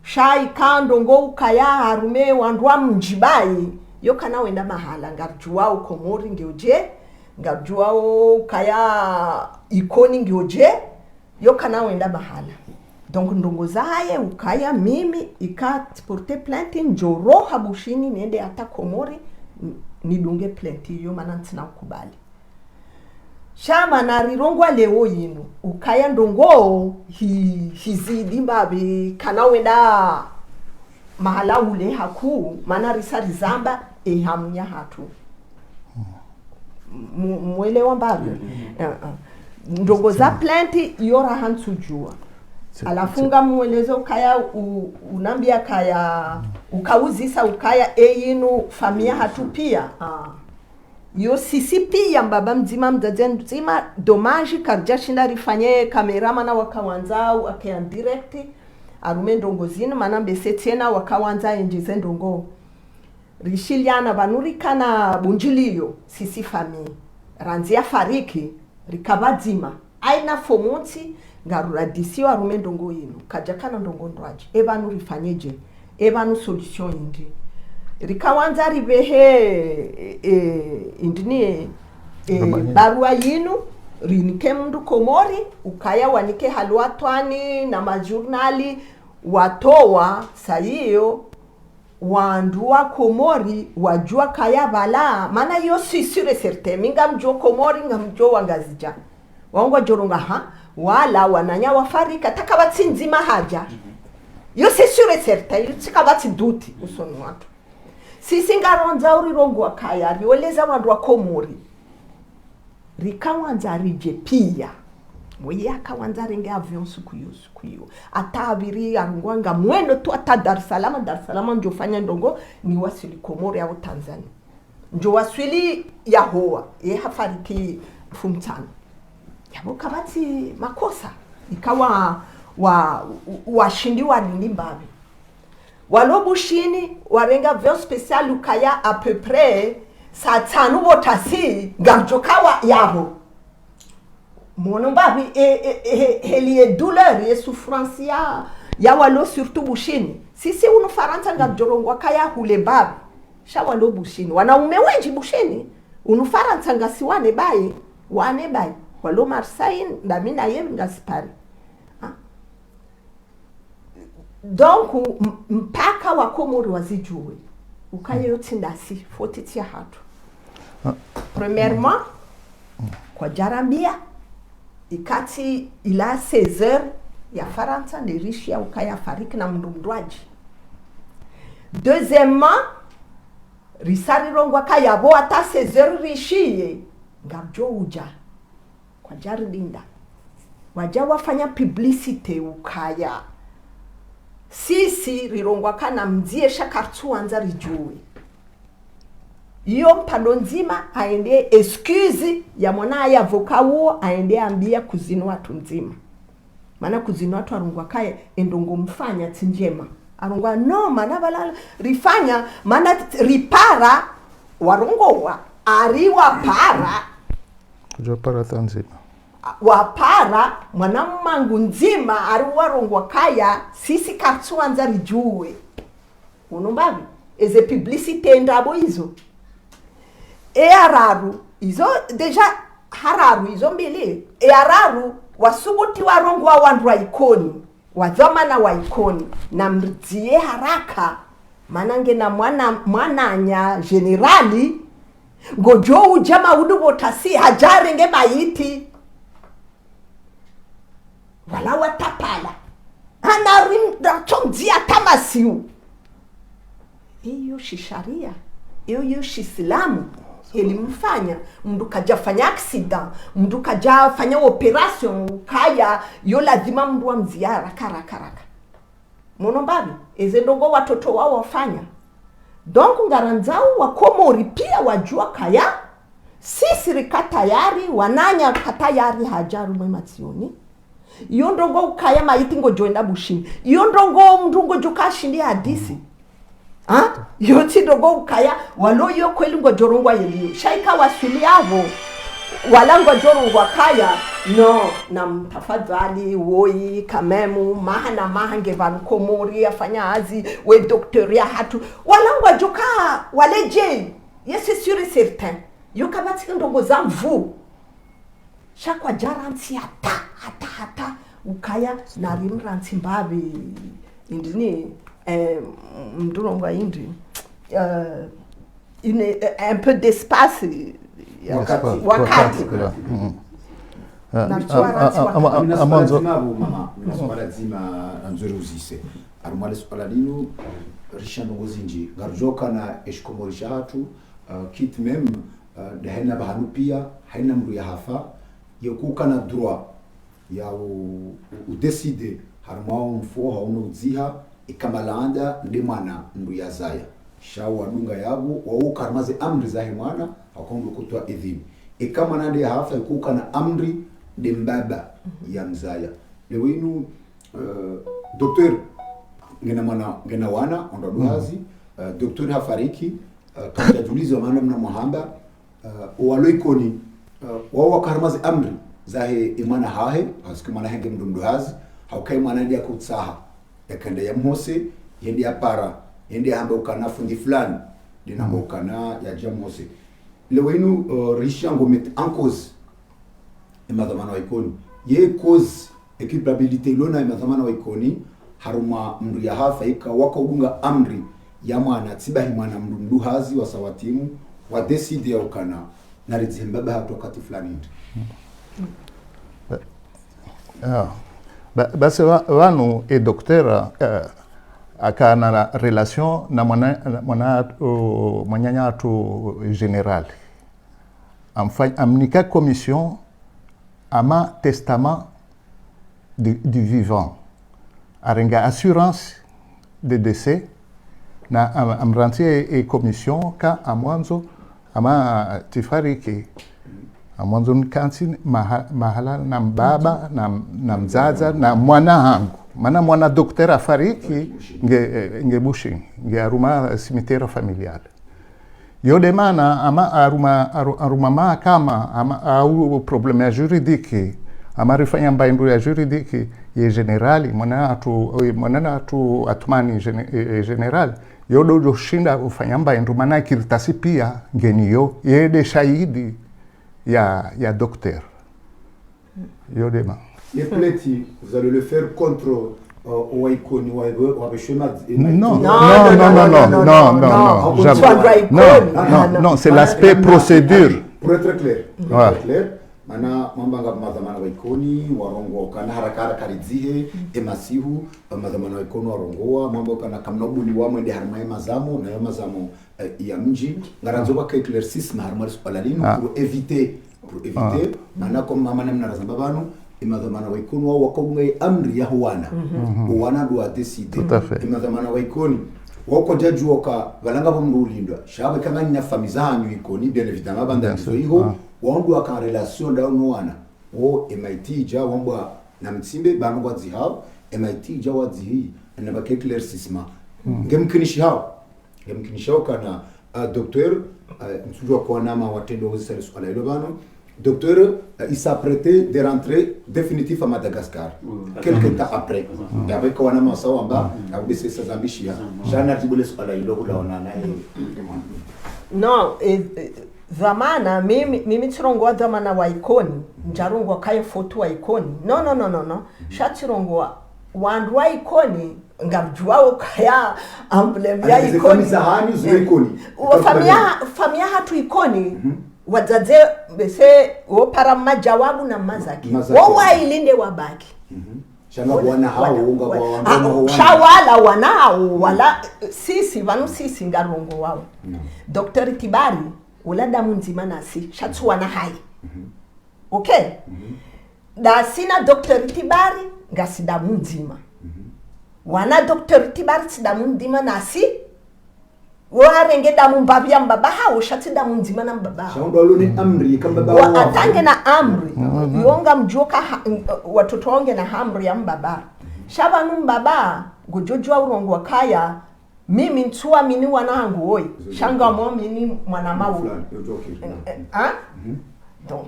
shai kandongo kaya harume wandwa mjibai yo kana wenda mahala ngarjua komori ngioje ngarjua kaya ikoni ngioje yo kana wenda mahala donc ndongo zaye ukaya mimi porter plainte njoro habushini nende hata komori nidunge plainte yo maana ntina ukubali shama na rirongwa leo yinu ukaya ndongo hizidi mbabe kana wenda mahala ule haku maana risari zamba hamunya hatu mwelewa mbabe ndongo za plainte yora hansujua alafunga mwelezo kaya unambia kaya ukauzisa ukaya yinu familia hatu pia yo sisi pia mbaba mzima mzazen mzima dommage karja shinda rifanye kamerama na wakawanza akia direct arume ndongo zini mana mbese tena wakawanza enjize ndongo rishiliana banurikana bunjiliyo sisi familia ranzia fariki rikabadzima aina fomonti ngaruradisiwa arume ndongo yinu kajakana ndongo ndwaje ebanu rifanyeje ebanu solution indi rikawanza ribehe indini barua yinu rinike mndu komori ukaya wanike halwatwani na majurnali watowa sahiyo wandua komori wajua kaya bala mana yo sisire certe minga mjo komori ngamjo wangazija wango joronga wala wananya wafarika takabatsinzima haja yo sisire certe yo tikabatsi duti usonu watu sisi ngaronza urirongo akaya rioleza wandu wa komori rikawanza rije pia mwe akawanza ringe avion suku yo atabiri arungwanga mwendo tu ata Dar es Salaam ndio fanya ndongo ni wasili komori au Tanzania ndio wasili yahoa hafariki fumtano yabo kabati makosa ikawa washindi wa nimbabi walobushini warenga avion spécial ukaya à peu près saa tanu botasi garjokawa yabo monombabi helie douleur et souffrance ya walo surtout bushini sisi uno Faransa ngarjorongwa kaya hule babi sha walo bushini wanaume wengi bushini uno Faransa ngasiwane baye wane baye walo Marseille ndamina yemi ngasipari donc mpaka wa komori wazijue ukaya yote ndasi fotitia hatu premièrement kwa jarambia ikati ila 16h ya Faransa ni rishi ya ukaya fariki na mndumdwaji deuxièmement risari rongwa kaya bo ata sezer rishie ngabjo uja kwa jari linda waja wafanya publicity ukaya sisi rirongwa kana mzie shakartu anza rijue iyo mpando nzima aende excuse ya mwana ya vokawo aende ambia kuzinu watu nzima maana kuzinu watu arungwa kaya endongo mfanya tinjema arungwa no maana balala rifanya maana ripara warungowa ariwa para kujo para tanzima wapara mwana mmangu nzima ariwa rungwa kaya sisi katsuanza rijue unombavi eze publicity ndabo hizo hararu izo deja hararu izo mbili hararu wasubuti warongwa wandu wa ikoni wadhamana wa ikoni na mrzie haraka manange na mwananya generali ngojo ujama udu wotasi hajarenge maiti wala watapala anarinda chonzia tamasiu iyo shisharia iyo shisilamu elimfanya mndu kajafanya accident mndu kajafanya operation kaya yo lazima mndu wa mziara karaka monombabi eze ndongo watoto wao wafanya donc ngaranzao wakomori pia wajua kaya sisi rikatayari wananya katayari hajaru mwematsioni iyo ndongo ukaya maiti ngo joenda bushini iyo ndongo mndu ngo jokashindi hadisi yoti dogo ukaya waloyo kweli ngo jorongwa yeliyo shaika wasuli yavo walangwa jorongwa kaya no na mtafadhali woi kamemu maha nge vankomori afanya azi we doktoria hatu walangwa joka waleje yesi suri certain yoka batika ndongo za mvu shakwa jaranti hata ukaya na rimranti mbabi indini mdurongwa indi un peu d'espace wakati amanzo mama swala zima nzuri uzise arumale swala lino rishando ngozinji garjoka na eshkomorisha hatu kit mem dehena bahanu pia haina mru ya hafa yokuka na droit ya u decide harmao mfo hauna uziha ikamalanda ndi mwana mru ya zaya shawa dunga yabo waukarmaze amri zahe mwana akombo kutwa idhini ikama nande ya hafa yokuka na amri ndi mbaba ya mzaya lewinu doktor ngena wana ondoduhazi doktor hafariki kajajulizo maana mna muhamba waloikoni wawa karmaze amri zahe imana hahe hasiki mana henge mdunduhazi haukai mana ndia kutsaha yakende ya mhose yendi ya para yendi ya hamba ukana fundi fulani dina ukana ya jamhose lewinu rishango met en cause imadhamana wa ikoni ye cause equitabilité lona imadhamana wa ikoni haruma mndu ya hafa ika waka udunga amri ya mwana tsibahi mwana mndu hazi wa sawatimu wa decide ya ukana na rizembaba hatu wakati fulani basi wanu e doktera akana relation na mwananya atu general amnika commission ama testament du vivant arenga assurance de décès na amrantie e commission ka amwanzo ama tifariki amwanzo nkansi mahala na mbaba na mzaza na mwana hangu mana mwana doktera fariki nge bushi nge aruma cimetière familial yode mana ama aruma mahakama ama au problème juridique ama rifanya mbaindu ya juridique ye generali mwana atu atmani general yodo doshinda ufanya mbaindu mana kiritasi pia ngeniyo yede shahidi ya docteur yode ma les plaintes vous allez le faire contre Waikoni non, c'est l'aspect procédure. Pour être clair, mana mambanga madhamana wa ikoni warongo kana harakara karidzihe emasihu madhamana wa ikoni warongoa mambo kana kamnobuli wa mwende harmaye mazamo na mazamo ya mji ngaranzoba ka eclaircisme harmar spalalino pour éviter mana comme mama namna razamba banu imadhamana wa ikoni wa wakonge amri ya huwana huwana do décider imadhamana wa ikoni wako jajuoka balanga bomrulindwa shabe kanga nya famizanyu ikoni bien évidemment banda nzo wandu aka relation da mwana wo MIT ja wambwa na mtsimbe bantu wazi hao MIT ja wazi hii na ba eclaircisme ngemkinishi hao kana docteur msujua kwa nama watendo wa sala swala hilo bano docteur il s'apprêtait de rentrer définitif à Madagascar quelque temps après avec kwa nama sawa na ubise sazambishia jana tibule swala hilo kulaona naye no zamana mimi tirongwa zamana wa ikoni njarongwa kaye foto wa ikoni no shatirongwa wandu wa ikoni ngabjuao kaya emblem ya ikoni zahani zwe ikoni famia hatu ikoni wazaze bese wo para majawabu na mazaki wo wailinde wabaki shanga wana hao unga kwa shawala wanao wala sisi ngarongo wao Dr. Tibari ula damu nzima nasi shatsuwa na hai okay da sina Dr. Tibari ngasi damu nzima wana Dr. Tibari si damu nzima nasi warenge damu mbabia mbabaha ushati damu nzima na mbabaha shaundo ni amri kama baba atange na amri yonga mjoka watoto wange na amri ya mbaba shaba mbaba ngujojwa urongo wakaya mimi ntuwa mini wanangu oi shanga mini mwanamawu donc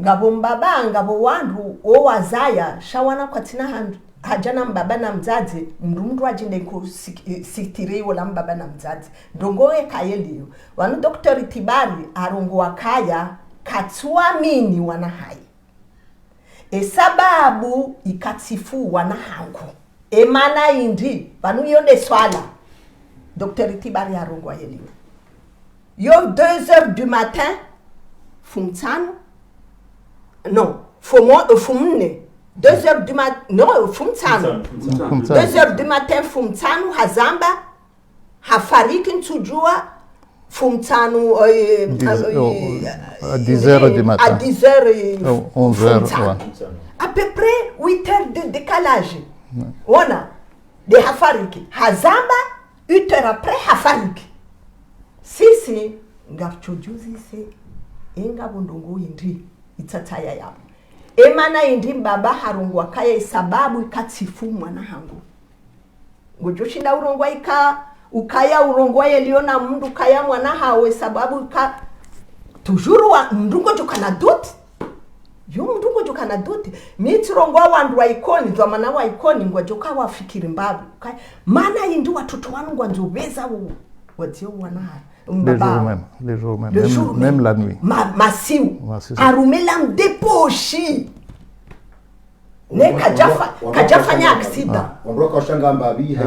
ngabo mbaba ngabo wandu o wazaya shawana kwa tina hajana mbaba na mzazi mndu ajinde kusitire wala mbaba na mzazi ndongoe kayeliyo wanu Dr. Tibari arongo wakaya katsuwa mini wanahai sababu ikatifu wanahangu emana indi wanu yonde swala Dr. Tibari arongo yeliyo yo 2h du matin fumtano non fumne 2h du matin non fumtano 2h du matin fumtano hazamba hafariki ntujua fumtano 10h du matin à 10h 11h à peu près 8h de décalage ona de hafariki hazamba 8h après hafariki sisi ngachojuzi se enga bondongo indi itataya yapo emana indi baba harungwa kaya sababu ikatifu mwana hangu ngojoshinda urongwa ukaya urongwa yeliona mndu kaya mwana hawe sababu ka toujours wa ndungo jukana dot yo ndungo jukana dot mitirongwa wandu wa ikoni ndo mana wa ikoni ngojoka wafikiri mbabu kaya mana indi watoto wangu wanzobeza wadio wana les jours même la nuit masiu arumela mdeposhi ne kajafanya aksida wabroka shanga mbabi ya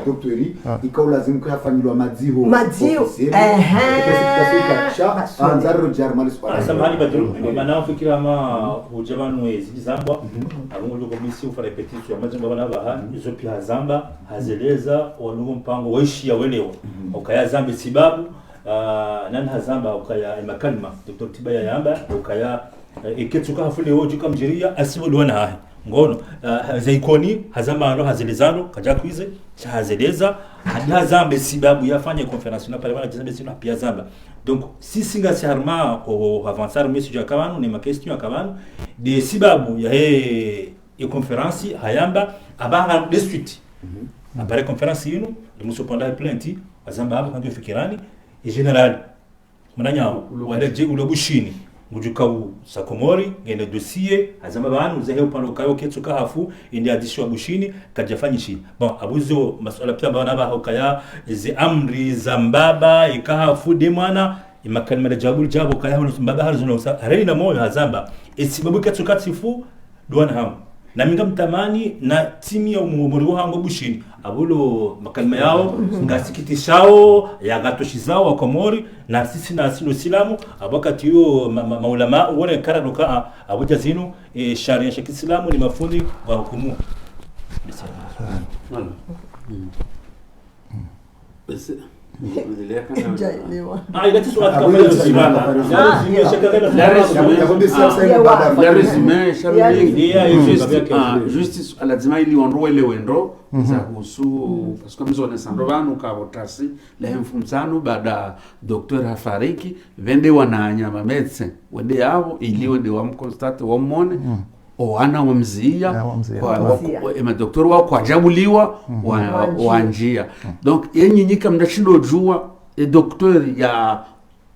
doktori ikaw lazim ko yafanyilwa madziho anzaro jarmalis para samani badru mana fikira ma hujabanu ezizamba abungu komisi ufara repetition ya mazimba bana baha izo pia zamba hazeleza wanugo mpango waishi ya welewa ukaya zambe sibabu nan hazamba ukaya makalma Dr. Tibaya yamba ukaya iketsuka hafule hoju kamjiria asibo duana hahi ngono zaikoni hazamba ndo hazelezano kaja kwize hazeleza hazambe sibabu yafanye conference na pale bana jazambe sino pia zamba donc si singa charma ko avancer message akabanu ni ma question akabanu de sibabu ya e conference hayamba abanga de suite apare conference yinu muso panda plenty azamba hapo kandio fikirani e general mnanyao wale je ulobushini ngujuka sakomori ngene dossier azamba banu zahe upando kayo ketsuka hafu indi adishwa bushini kajafanyishi bon abuzo masuala pia bana ba hokaya ze amri zambaba ikahafu de mwana imakalima jabul jabo kaya hono mbaba harzuno harina moyo hazamba esibabu ketsuka tsifu duana ham na minga mtamani na timu ya umumuri wango bushini abulo makalima yao ngasikitishao ya gatoshizao wa Komori na sisi na asilo silamu abakati yo maulama wone karanuka abuja zinu sharia ya Kiislamu ni mafundi wa hukumu basi justice lazima ili ondoe ile wendo za kuhusu parce que mzone sandovanu ka votasi la mfumzano baada docteur hafariki vende wananyama medecin wende yao ili wende wamconstate wamone oana wamzia kwa docteur wao kwa jabuliwa wanjia donc yenyika mnashindo jua docteur ya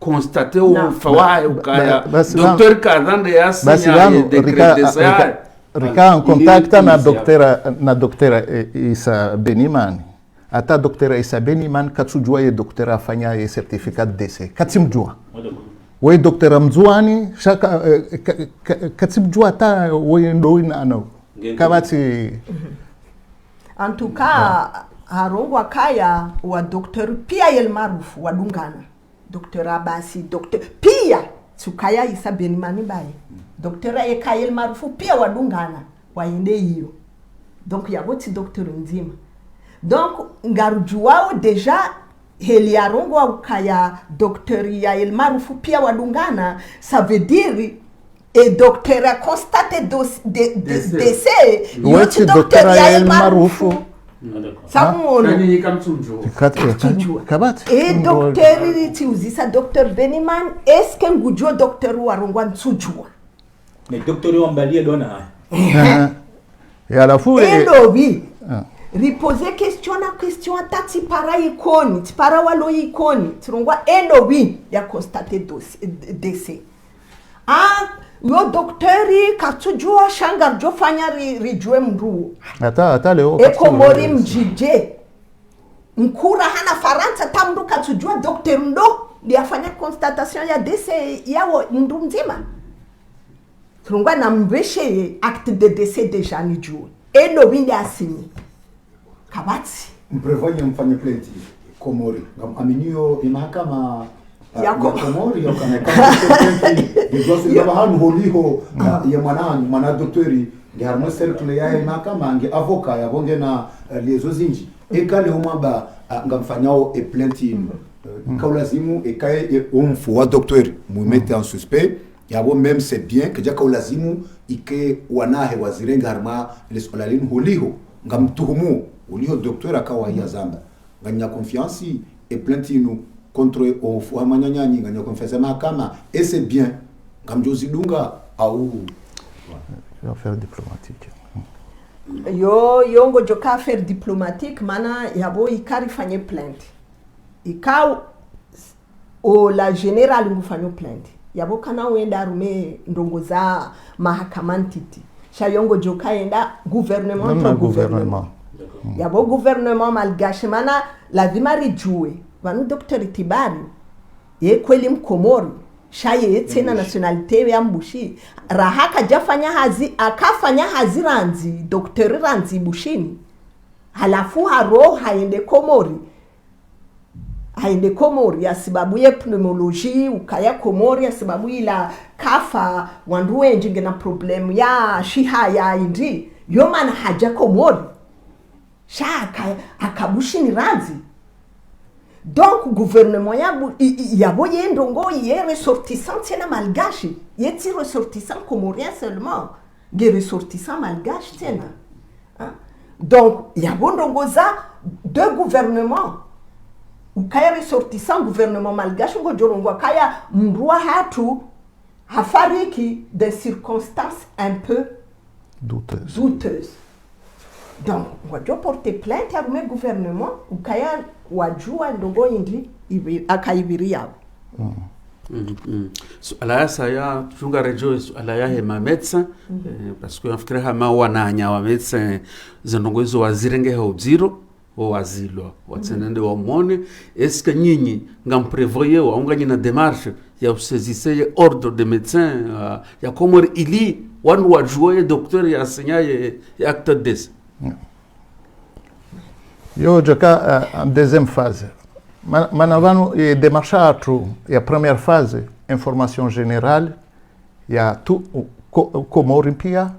constater au fawa ukaya docteur kadande yasinya decret de ça Rika en contact na docteur Isa Benimani. Ata docteur Isa Benimani katsujua ye docteur afanya ye certificat de décès. Katsimjua. We docteur Mzuani shaka katsimjua ta we ndo ina kabati. En tout cas harongwa kaya wa docteur pia yel maarufu wa Dungana. Docteur Abasi, docteur pia Tsukaya Isa Benimani bae. Docteur Ekayel maarufu pia wa Dungana waende hiyo. Donc yaboti docteur nzima. Donc ngarujuwao deja heli arongwa ukaya docteur Yael maarufu pia wa Dungana, ça veut dire et docteur a constaté décès yoti docteur Yael maarufu et docteur itiuzisa docteur Beniman est-ce que ngujua docteur warongwa nsujua mais docteur wambalia dona et à la fois oui reposer question atati para ikoni para walo ikoni tirongwa oui ya constater décès yo docteur katujua shanga jofanya rijue mru ata leo eko mori mjije mkura hana Faransa tamdu katujua docteur ndo liafanya constatation ya décès yao mru mzima turungwa na mbeshe acte de décès deja ni juu windi asini kabati mprevonya mfanye plenti Komori aminio imahakama ya Komori yokana kama plenti ya bahanu holiho ya mwana doktori nge harmo cercle ya imahakama nge avoka ya bonge na liezo zinji ekale umaba ngamfanyao e plenti kaulazimu ekaye umfu wa doktori mu mette en suspect yabo même c'est bien que jaka ulazimu ike wanahe wazirenga harma lesolalin holiho ngamtuhumu uliho docteur akawa ya zamba nganya confiance et plainte nous contre au fwa manyanyanyi nganya confiance mahakama et c'est bien ngamjozi dunga au affaire diplomatique yongo joka affaire diplomatique mana yabo ikari fanye plainte ikao o la general ngufanya plainte yabo kana wenda rume ndongo za mahakamantiti shayongo joka enda gouvernement yabo gouvernement malgache mana la vimari jue vanu docteur Tibari ye kweli mkomori shaye tena nationalité ya mbushi rahaka akafanya hazi ranzi docteur ranzi bushini halafu haro haende Komori ya sababu ya pneumologie ukaya Komori ya sababu ila kafa wanduwe njinge na problem ya shiha ya indi yomana haja Komori shaka akabushini ranzi donc gouvernement yabo yendongo ye ressortissant tena malgache yeti ressortissant comorien seulement ge ressortissant malgache tena donc yabo ndongo za deux gouvernements ukaya ressortissant gouvernement malgache ngo jorongo kaya mrua hatu hafariki de circonstances un peu douteuses. Donc, wajo porter plainte ya rume gouvernement ukaya wajua ndongo indi akaibiri yao. So ala saya tunga rejo ala ya hema médecin parce que afkira hama wananya wa médecin zandongo hizo wazirenge ho zero o wazilo watsenende wa mone est-ce que nyinyi ngam prévoyer wa unganya na démarche ya usezise ordre de médecin ya komor ili wanu wajue docteur ya senya ya acte de décès. Yo jaka en deuxième phase. Manavano e démarchage ya première phase information générale ya tout Comores pia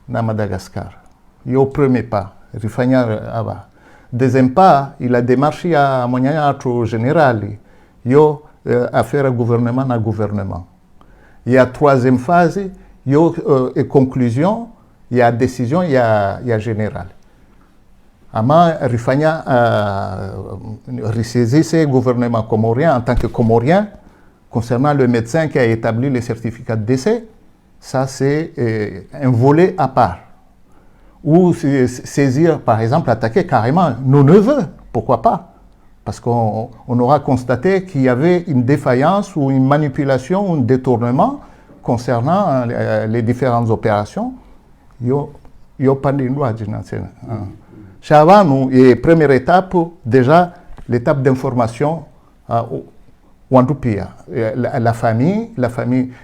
na Madagascar. Yo premier pas rifanya aba. Deuxième pas il a démarché ya monyanya général yo affaire gouvernement na gouvernement. Il y a troisième phase yo et conclusion il y a décision il y a général. Ama rifanya ressaisir gouvernement comorien en tant que comorien concernant le médecin qui a établi le certificat de décès. Ça c'est un volet à part. Ou saisir par exemple, attaquer carrément nos neveux, pourquoi pas? Parce qu'on aura constaté qu'il y avait une défaillance ou une manipulation ou un détournement concernant les différentes opérations. Yo pas de loi Chavano et première étape déjà l'étape d'information Wandupia la famille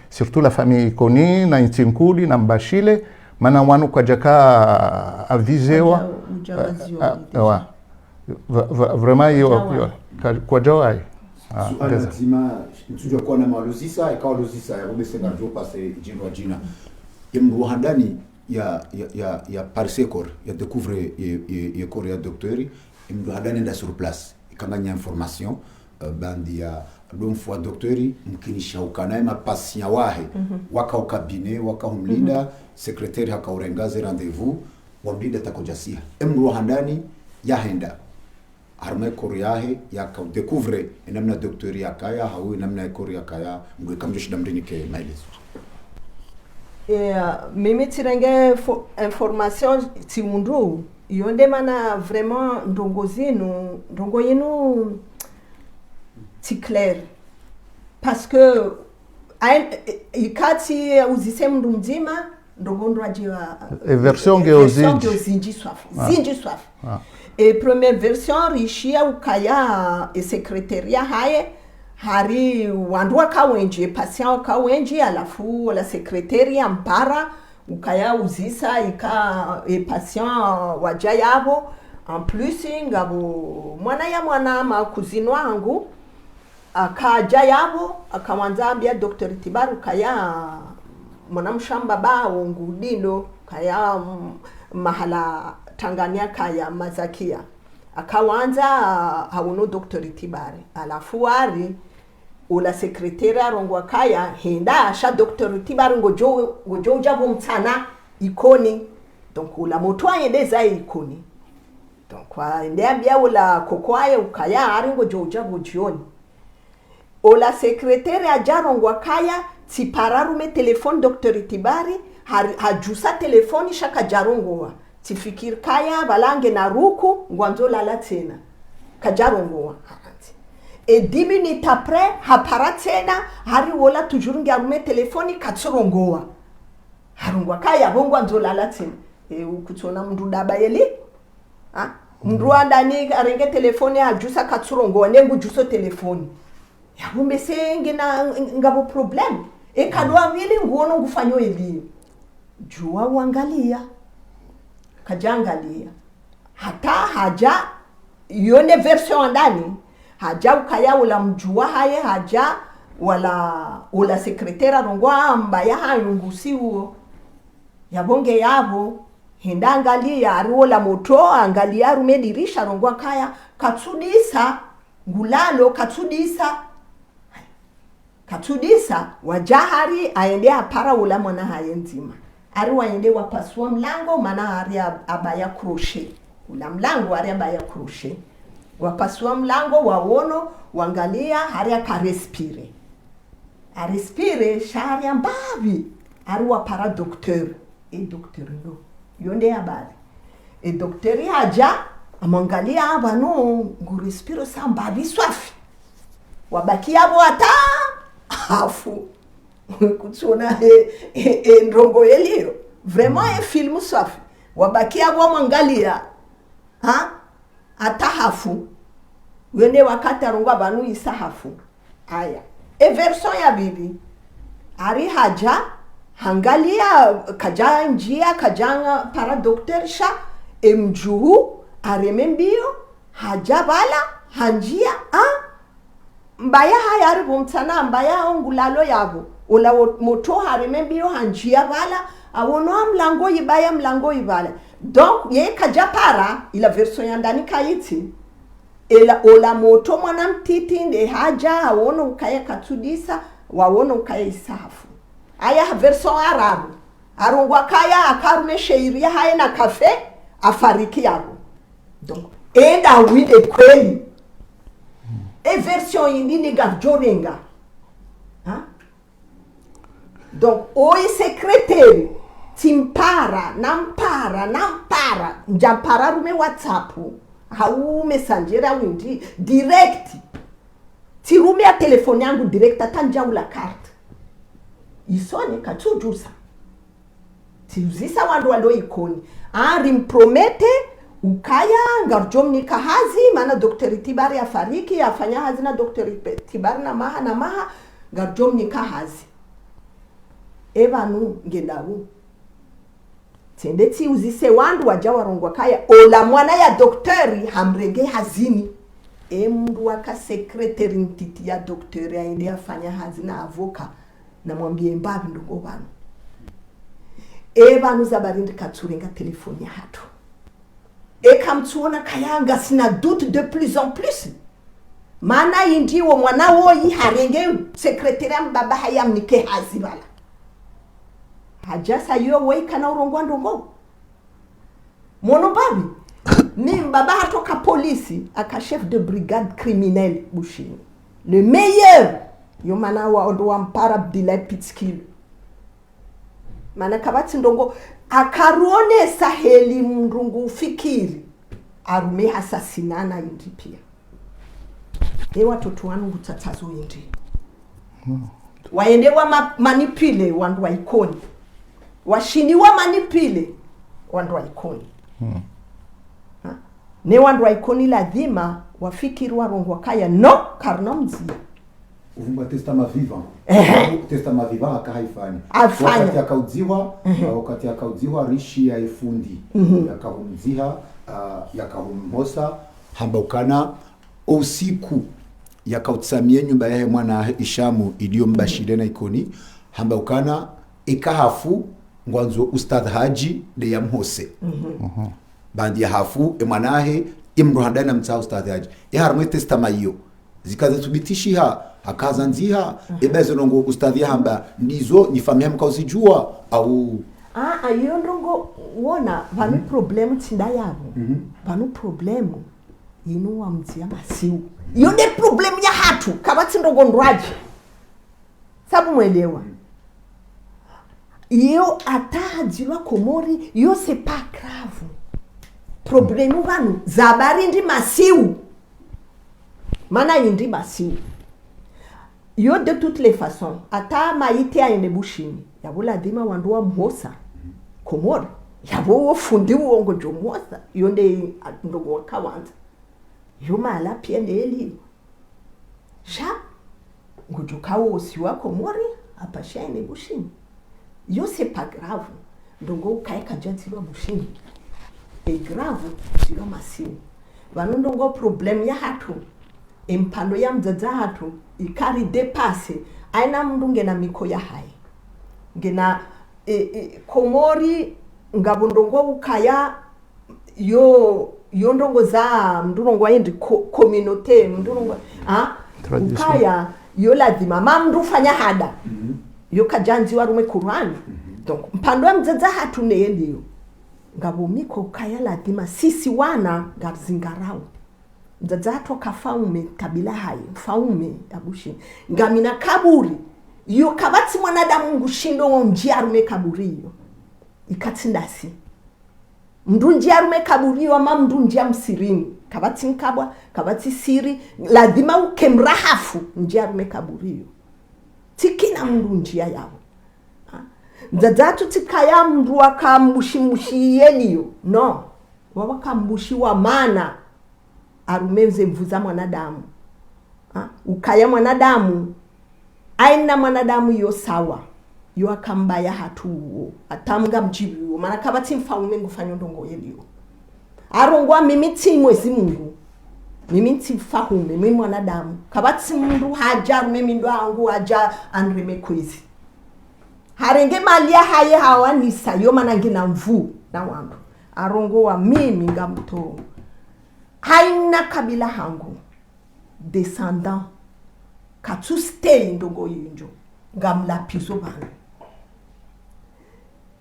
surtout la famille Koni na Ntinkuli na Mbashile mana wanu kwa jaka avisewa vraiment yo kwa jawai suala nzima ntujo kwa na maluzisa ikawa luzisa ya ubese ngarjo pase jinwa jina yemru handani ya parsekor ya découvre ya korea docteur yemru handani nda sur place ikanganya information bandi ya lomfwa docteur mkinisha ukanaye mapatient wahe waka ukabine waka humlinda secrétaire hakaurengaze rendez-vous wamlinda takojasia emru handani yahenda arme koreahe yaka découvre namna docteur yakaya hawi namna korea kaya ngwe kamjeshi damdeni ke maelezo mimi tirenge information ti mundu yonde mana vraiment ndongo yenu ti clair parce que ikati uzise mndu mzima ndongo ndo ajiwa version zinji swaf et première version rishia ukaya e secrétariat haye hari wandu wakawenji patient wakawenji alafu la secrétaire mpara ukaya uzisa ika e patient waja yabo en plus ngabo mwana makuzini wangu akaja yabo akawanza ambia Dr. Tibar ukaya mwana mshamba bao ngudino kaya mahala Tanganyika kaya Mazakia akawanza hauno Dr. Tibare alafu ari ula secrétaire arongwa kaya henda sha Dr. Tibare ngojo jabo mtana ikoni donc ula moto ayendeza ikoni donc kwa ndiambia ula kokwaye ukaya ari ngojo jabo jioni ula secrétaire ajarongwa kaya tipararume telefone Dr. Tibare hajusa telefoni shaka jarongowa tifikir kaya balange na ruku ngwanzo lala tena kajarongowa et 10 minutes après hapara tena hari wola toujours ngarume telefoni katsorongowa harungwa kaya bongwa nzo lala tena ukutona mndu daba yeli mndu andani arenge telefoni ajusa katsorongowa nengu juso telefoni yabumbe senge na ngabo problem kadwa vile nguono ngufanyo eliyo jua uangalia kajangalia hata haja yone version ndani haja ukaya ula mjua haye haja wala secrétaire rongwa amba ya hayungusi huo yabonge yabo henda angalia arola moto angalia rumedirisha rongwa kaya katsudisa ngulalo katsudisa wajahari aende apara ula mwana haye nzima ari waende wapasua mlango mana ari abaya crochet ula mlango ari abaya crochet wapasua mlango waono wangalia hari akarespire arespire shari ambavi ari wapara docteur docteur ndo yonde habari docteur haja amangalia abano ngurespire sambavi swafi wabaki abo ata afu kutsona ndrongo yeliro vraiment film safi wabaki abo mwangalia atahafu wene wakati arongwa banu isahafu aya version ya bibi ari haja hangalia kaja njia kajanga para doktorsha mjuhu aremembio haja bala hanjia mbaya hayari bumtana mbaya ongulalo yabo ola moto haremembio hanjia bala awono mlango ibaya mlango ibala donc ye kaja para ila version ya ndani kaiti ela ola moto mwana mtiti nde haja awono ukaya katudisa wawono ukaya isafu aya version arabu arungwa kaya akarume sheiria haya na kafe afariki yabo donc enda wide kweli version yindi gavjorenga donc oi secrétaire timpara nampara njampara rume WhatsApp hau messengera windi direct tirume ya telefoni yangu direct atanjaula carte isone katujusa tiuzisa wandu walo ikoni rimpromete ukaya ngarjomni kahazi mana Dr. Tibari afariki afanya hazi na Dr. Tibari na maha ngarjomni kahazi evanu ngendawu tendeti uzise wandu waja warongwa kaya ola mwana ya doktori hamrenge hazini mndu waka secretary ntiti ya doktori aende afanya hazi na avoka na mwambie mbavi ndugo banu evanu zabarindi katsurenga telefoni ya hatu kamtuona kayanga sina doute de plus en plus mana indiwo mwana woyi harenge secretary mbaba hayamnike hazi bala hajasa yo wei kana urongwa ndongo mono babi ni mbaba hatoka polisi aka chef de brigade criminelle Bushini le meilleur yo mana wa ondo ampara Abdullah Pitskill mana kabati ndongo akaruone saheli mrungu fikiri arume hasasinana indi pia watoto wanu utatazo indi waende wa manipile wandu wa ikoni washini wa manipile wandu wa ikoni ne wandu wa ikoni lazima wafikiri warongwa kaya no karno mzia uvumba testament vivant testament vivant akahaifanya wakati akaudziwa rishi ya ifundi yakahumziha yakahumhosa hambaukana usiku yakautsamie nyumba yahe mwana Ishamu iliyo mbashire na ikoni hambaukana ikahafu ngwanzo ustadh Haji de yamhose bandi ya hafu emwanahe imruhandana mtsa ustadh Haji yaharmwe testament hiyo zikaza tubitishiha akaza nziha ebezo nongo ustadhi hamba nizo ni famia mkauzijua au ayo ndongo wona vanu problem tinda yabo vanu problem inu wa mzia masiu iyo de problem ya hatu kabati ndongo ndwaji sabu mwelewa iyo atahajilwa Komori iyo c'est pas grave problemu vanu zabari ndi masiu mana indi masiu yo de toutes les façons ata maite aende Bushini yabula dima wandu wa mhosa Komori yabo fundi uongo jomosa yonde ndogo wakawanza yo mala pia ndeli sha ngujukawo siwa Komori apasha aende Bushini yo c'est pas grave ndongo kaeka janti wa Bushini e grave sio masini vanu ndongo problem ya hatu empando ya mzaza hatu ikari depase aina mndu ngena miko ya hai ngena Komori ngabundongo ukaya yo ndongo za mndungo waendi communauté mndungo ukaya yo lazima mamndu fanya hada yo kajanzi warume Qur'an donc mpando ya mzaza hatu neeliyo ngabo miko ukaya lazima sisi wana garzingarao mzazato kafaume kabila hai mfaume abushi ngamina kaburi yo kabati mwanadamu ngushindo njiarume kaburi yo ikatindasi mndu njiarume kaburi wa mamndu njia msirini kabati nkabwa kabati siri lazima ukemrahafu njiarume kaburi yo tikina mndu njia yao mzazato tikaya mndu akambushi yeliyo no wakambushi wa mana arumeze mvuza mwanadamu ukaya mwanadamu aina mwanadamu yo sawa yo akambaya hatu atamga mjibu maana kabati mfaume ngufanya ndongo yelio arongwa mimi ti mwezi Mungu mimi ti fahume mimi mwanadamu kabati mundu haja mimi ndo angu haja anreme kwezi harenge malia haye hawa ni sayo maana ngina mvu na wangu arongo wa mimi ngamto haina kabila hangu descendant katu stay ndongo yinjo ngamla piso bana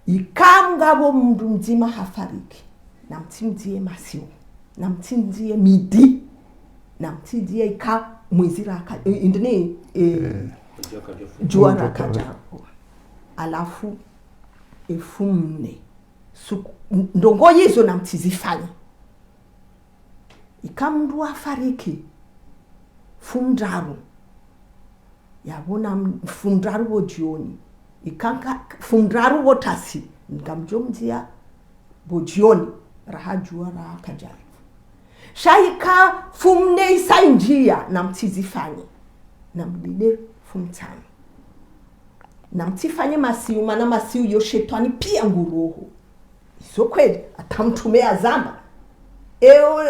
ikangabo mundu mzima hafariki namtindie masio namtindie midi namtindie ika mwezi raka indene juara kaja alafu efumne ndongo yezo namtizifanya ikamndu afariki fumdaru yabona fumdaru bojioni ikanka fumdaru botasi ngamjomzia bojioni rahajua raha kajari shaika fumne isainjia namtizifanye namlile fumtani namtifanye masiu mana masiu yo shetani pia nguroho iso kweli atamtumea zamba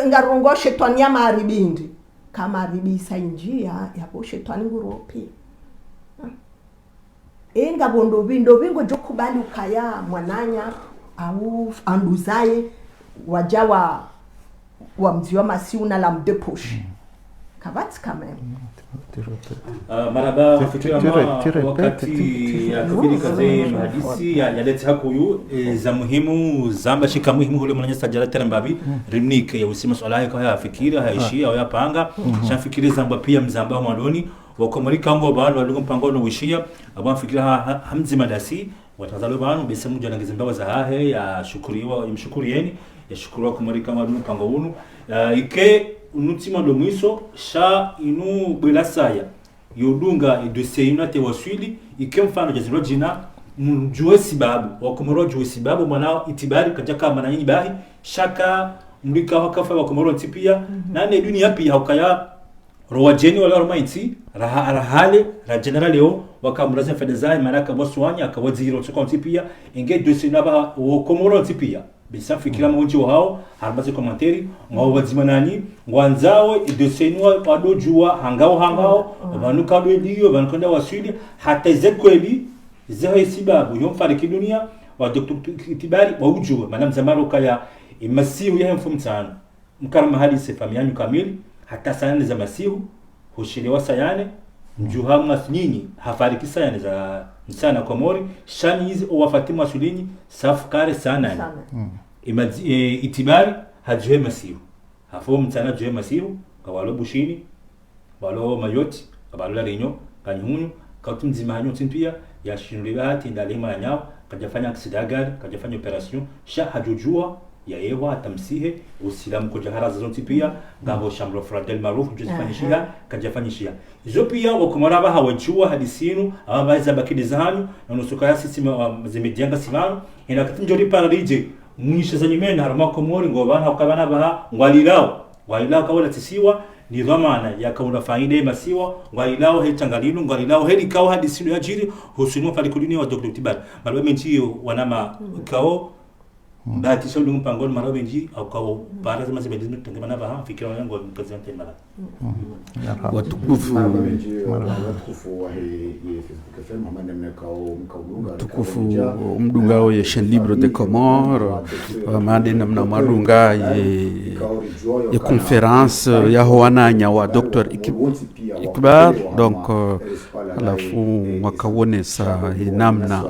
ngarongo shetani ya maribindi kama aribisa injia yabo shetani nguroho pia ngabondo bindo bingo jokubali ukaya mwananya au anduzaye wajawa wa mziwa masiu na la mdeposhi kabati kama maraba wakati ya kipindi kaze mahadisi ya leti hakuyu za muhimu zamba shika muhimu hule mwananya sajala tena mbabi rimnike ya usima swala yako ya fikira haishia au yapanga shafikiri zamba pia mzamba mwadoni wakomorika ngo balo walungu mpango no wishia abwa fikira hamzima dasi watazalo bano bese mujo na ngizimbawa za hahe ya shukuriwa imshukurieni ya shukuriwa komorika mwadoni mpango unu ike unutima do mwiso sha inu belasaya yodunga dossier inate waswili ike mfano jaziro jina mjue sibabu wakomoro jue sibabu mwana itibari kajaka mananyini bahi shaka mlika wakafa wakomoro tipia nane dunia pia hukaya rowajeni wala romaiti rahale la generaleo wakamuraza fedezai maraka boswanya akawaziro tsokonti pia enge dossier naba wakomoro tipia bisa fikira mwenji wao harbaze komanteri ngao wazima nani ngwanzao dosenwa padojua hangao banuka ldio bankonda waswidi hata zekweli zahe sibabu yomfariki dunia wa Dr. Tibari waujua manam zamaro kaya imasiu ya mfumtano mkarama hadi sefamiani kamili hata sana za masiu hushiliwa sayane mjuha masnyinyi hafariki sayane za msana komori shani hizi owafatima sulinyi safkare sana itibari hajuhe masiu hafo mtana juhe masiu kawalo bushini walo mayoti kabalo la rinyo kanyunyu kautumzima hanyo tinpia ya shinulibati ndalima na nyao kajafanya aksidagari kajafanya operation sha hajujua ya ewa atamsihe usilamu kujahara zonti pia ngabo shamro fradel maruf jisfanishia kajafanyishia izo pia wakumara hawajua hadisinu abaza bakidi zahanyu na nusukaya sisi zimedianga simano ina katinjori paralije mwisho za nyimena harama komori ngo bana ukabana baha ngwalilao kawala tisiwa ni dhamana ya kauna faida masiwa ngwalilao he changalinu ngwalilao he likao hadisinu ya jiri husinu falikudini wa Dr. Tibari malwa menchio wanama kao Bati sio lungu pangoni mara benji au kwa bara zama zibedini tengana baha fikira wangu mkazante mara watukufu mdungao ya chaîne libre de Comores mande namna madunga ya conférence ya hoananya wa Dr. Ikbar donc alafu mwakawone sa namna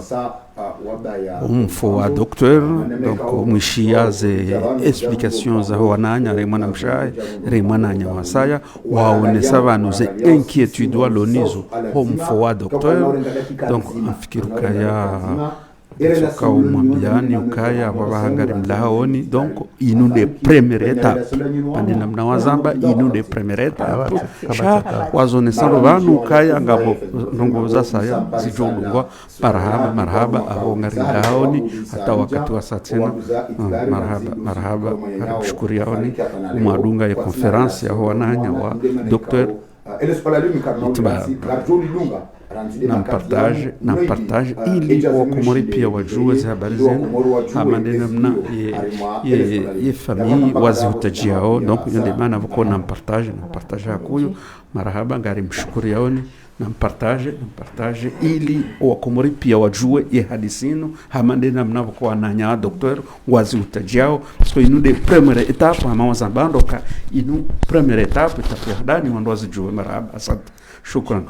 umfo wa docteur donc mwishiaze explications za wananya remana mshai remana nyawasaya waonesa vanu ze inquiétude walonizo umfo wa docteur donc mfikiruka ya soka umwambiani ukaya wabahangari mlahaoni donc inu de première étape pandina mna wazamba inu de première étape sha wazonesano vanu ukaya ngabo ndongo za saya zijolungwa marhaba aho ngari mlahaoni hata wakati wa satsena marhaba shukuriaoni umadunga ya conference ya wananya wa docteur na partage ili wakomori pia wajue za habari zenu amande namna ye famille wazihutajiao. Donc yonde maana vako na partage hakuyo marahaba ngari mshukuri yaoni na partage ili wakomori pia wajue ye hadisino amande namna vako ananya docteur wazihutajiao parce que inu de première étape ama wazambando ka inu première étape itakuwa ndani wando wazijue marahaba. Asante, shukran.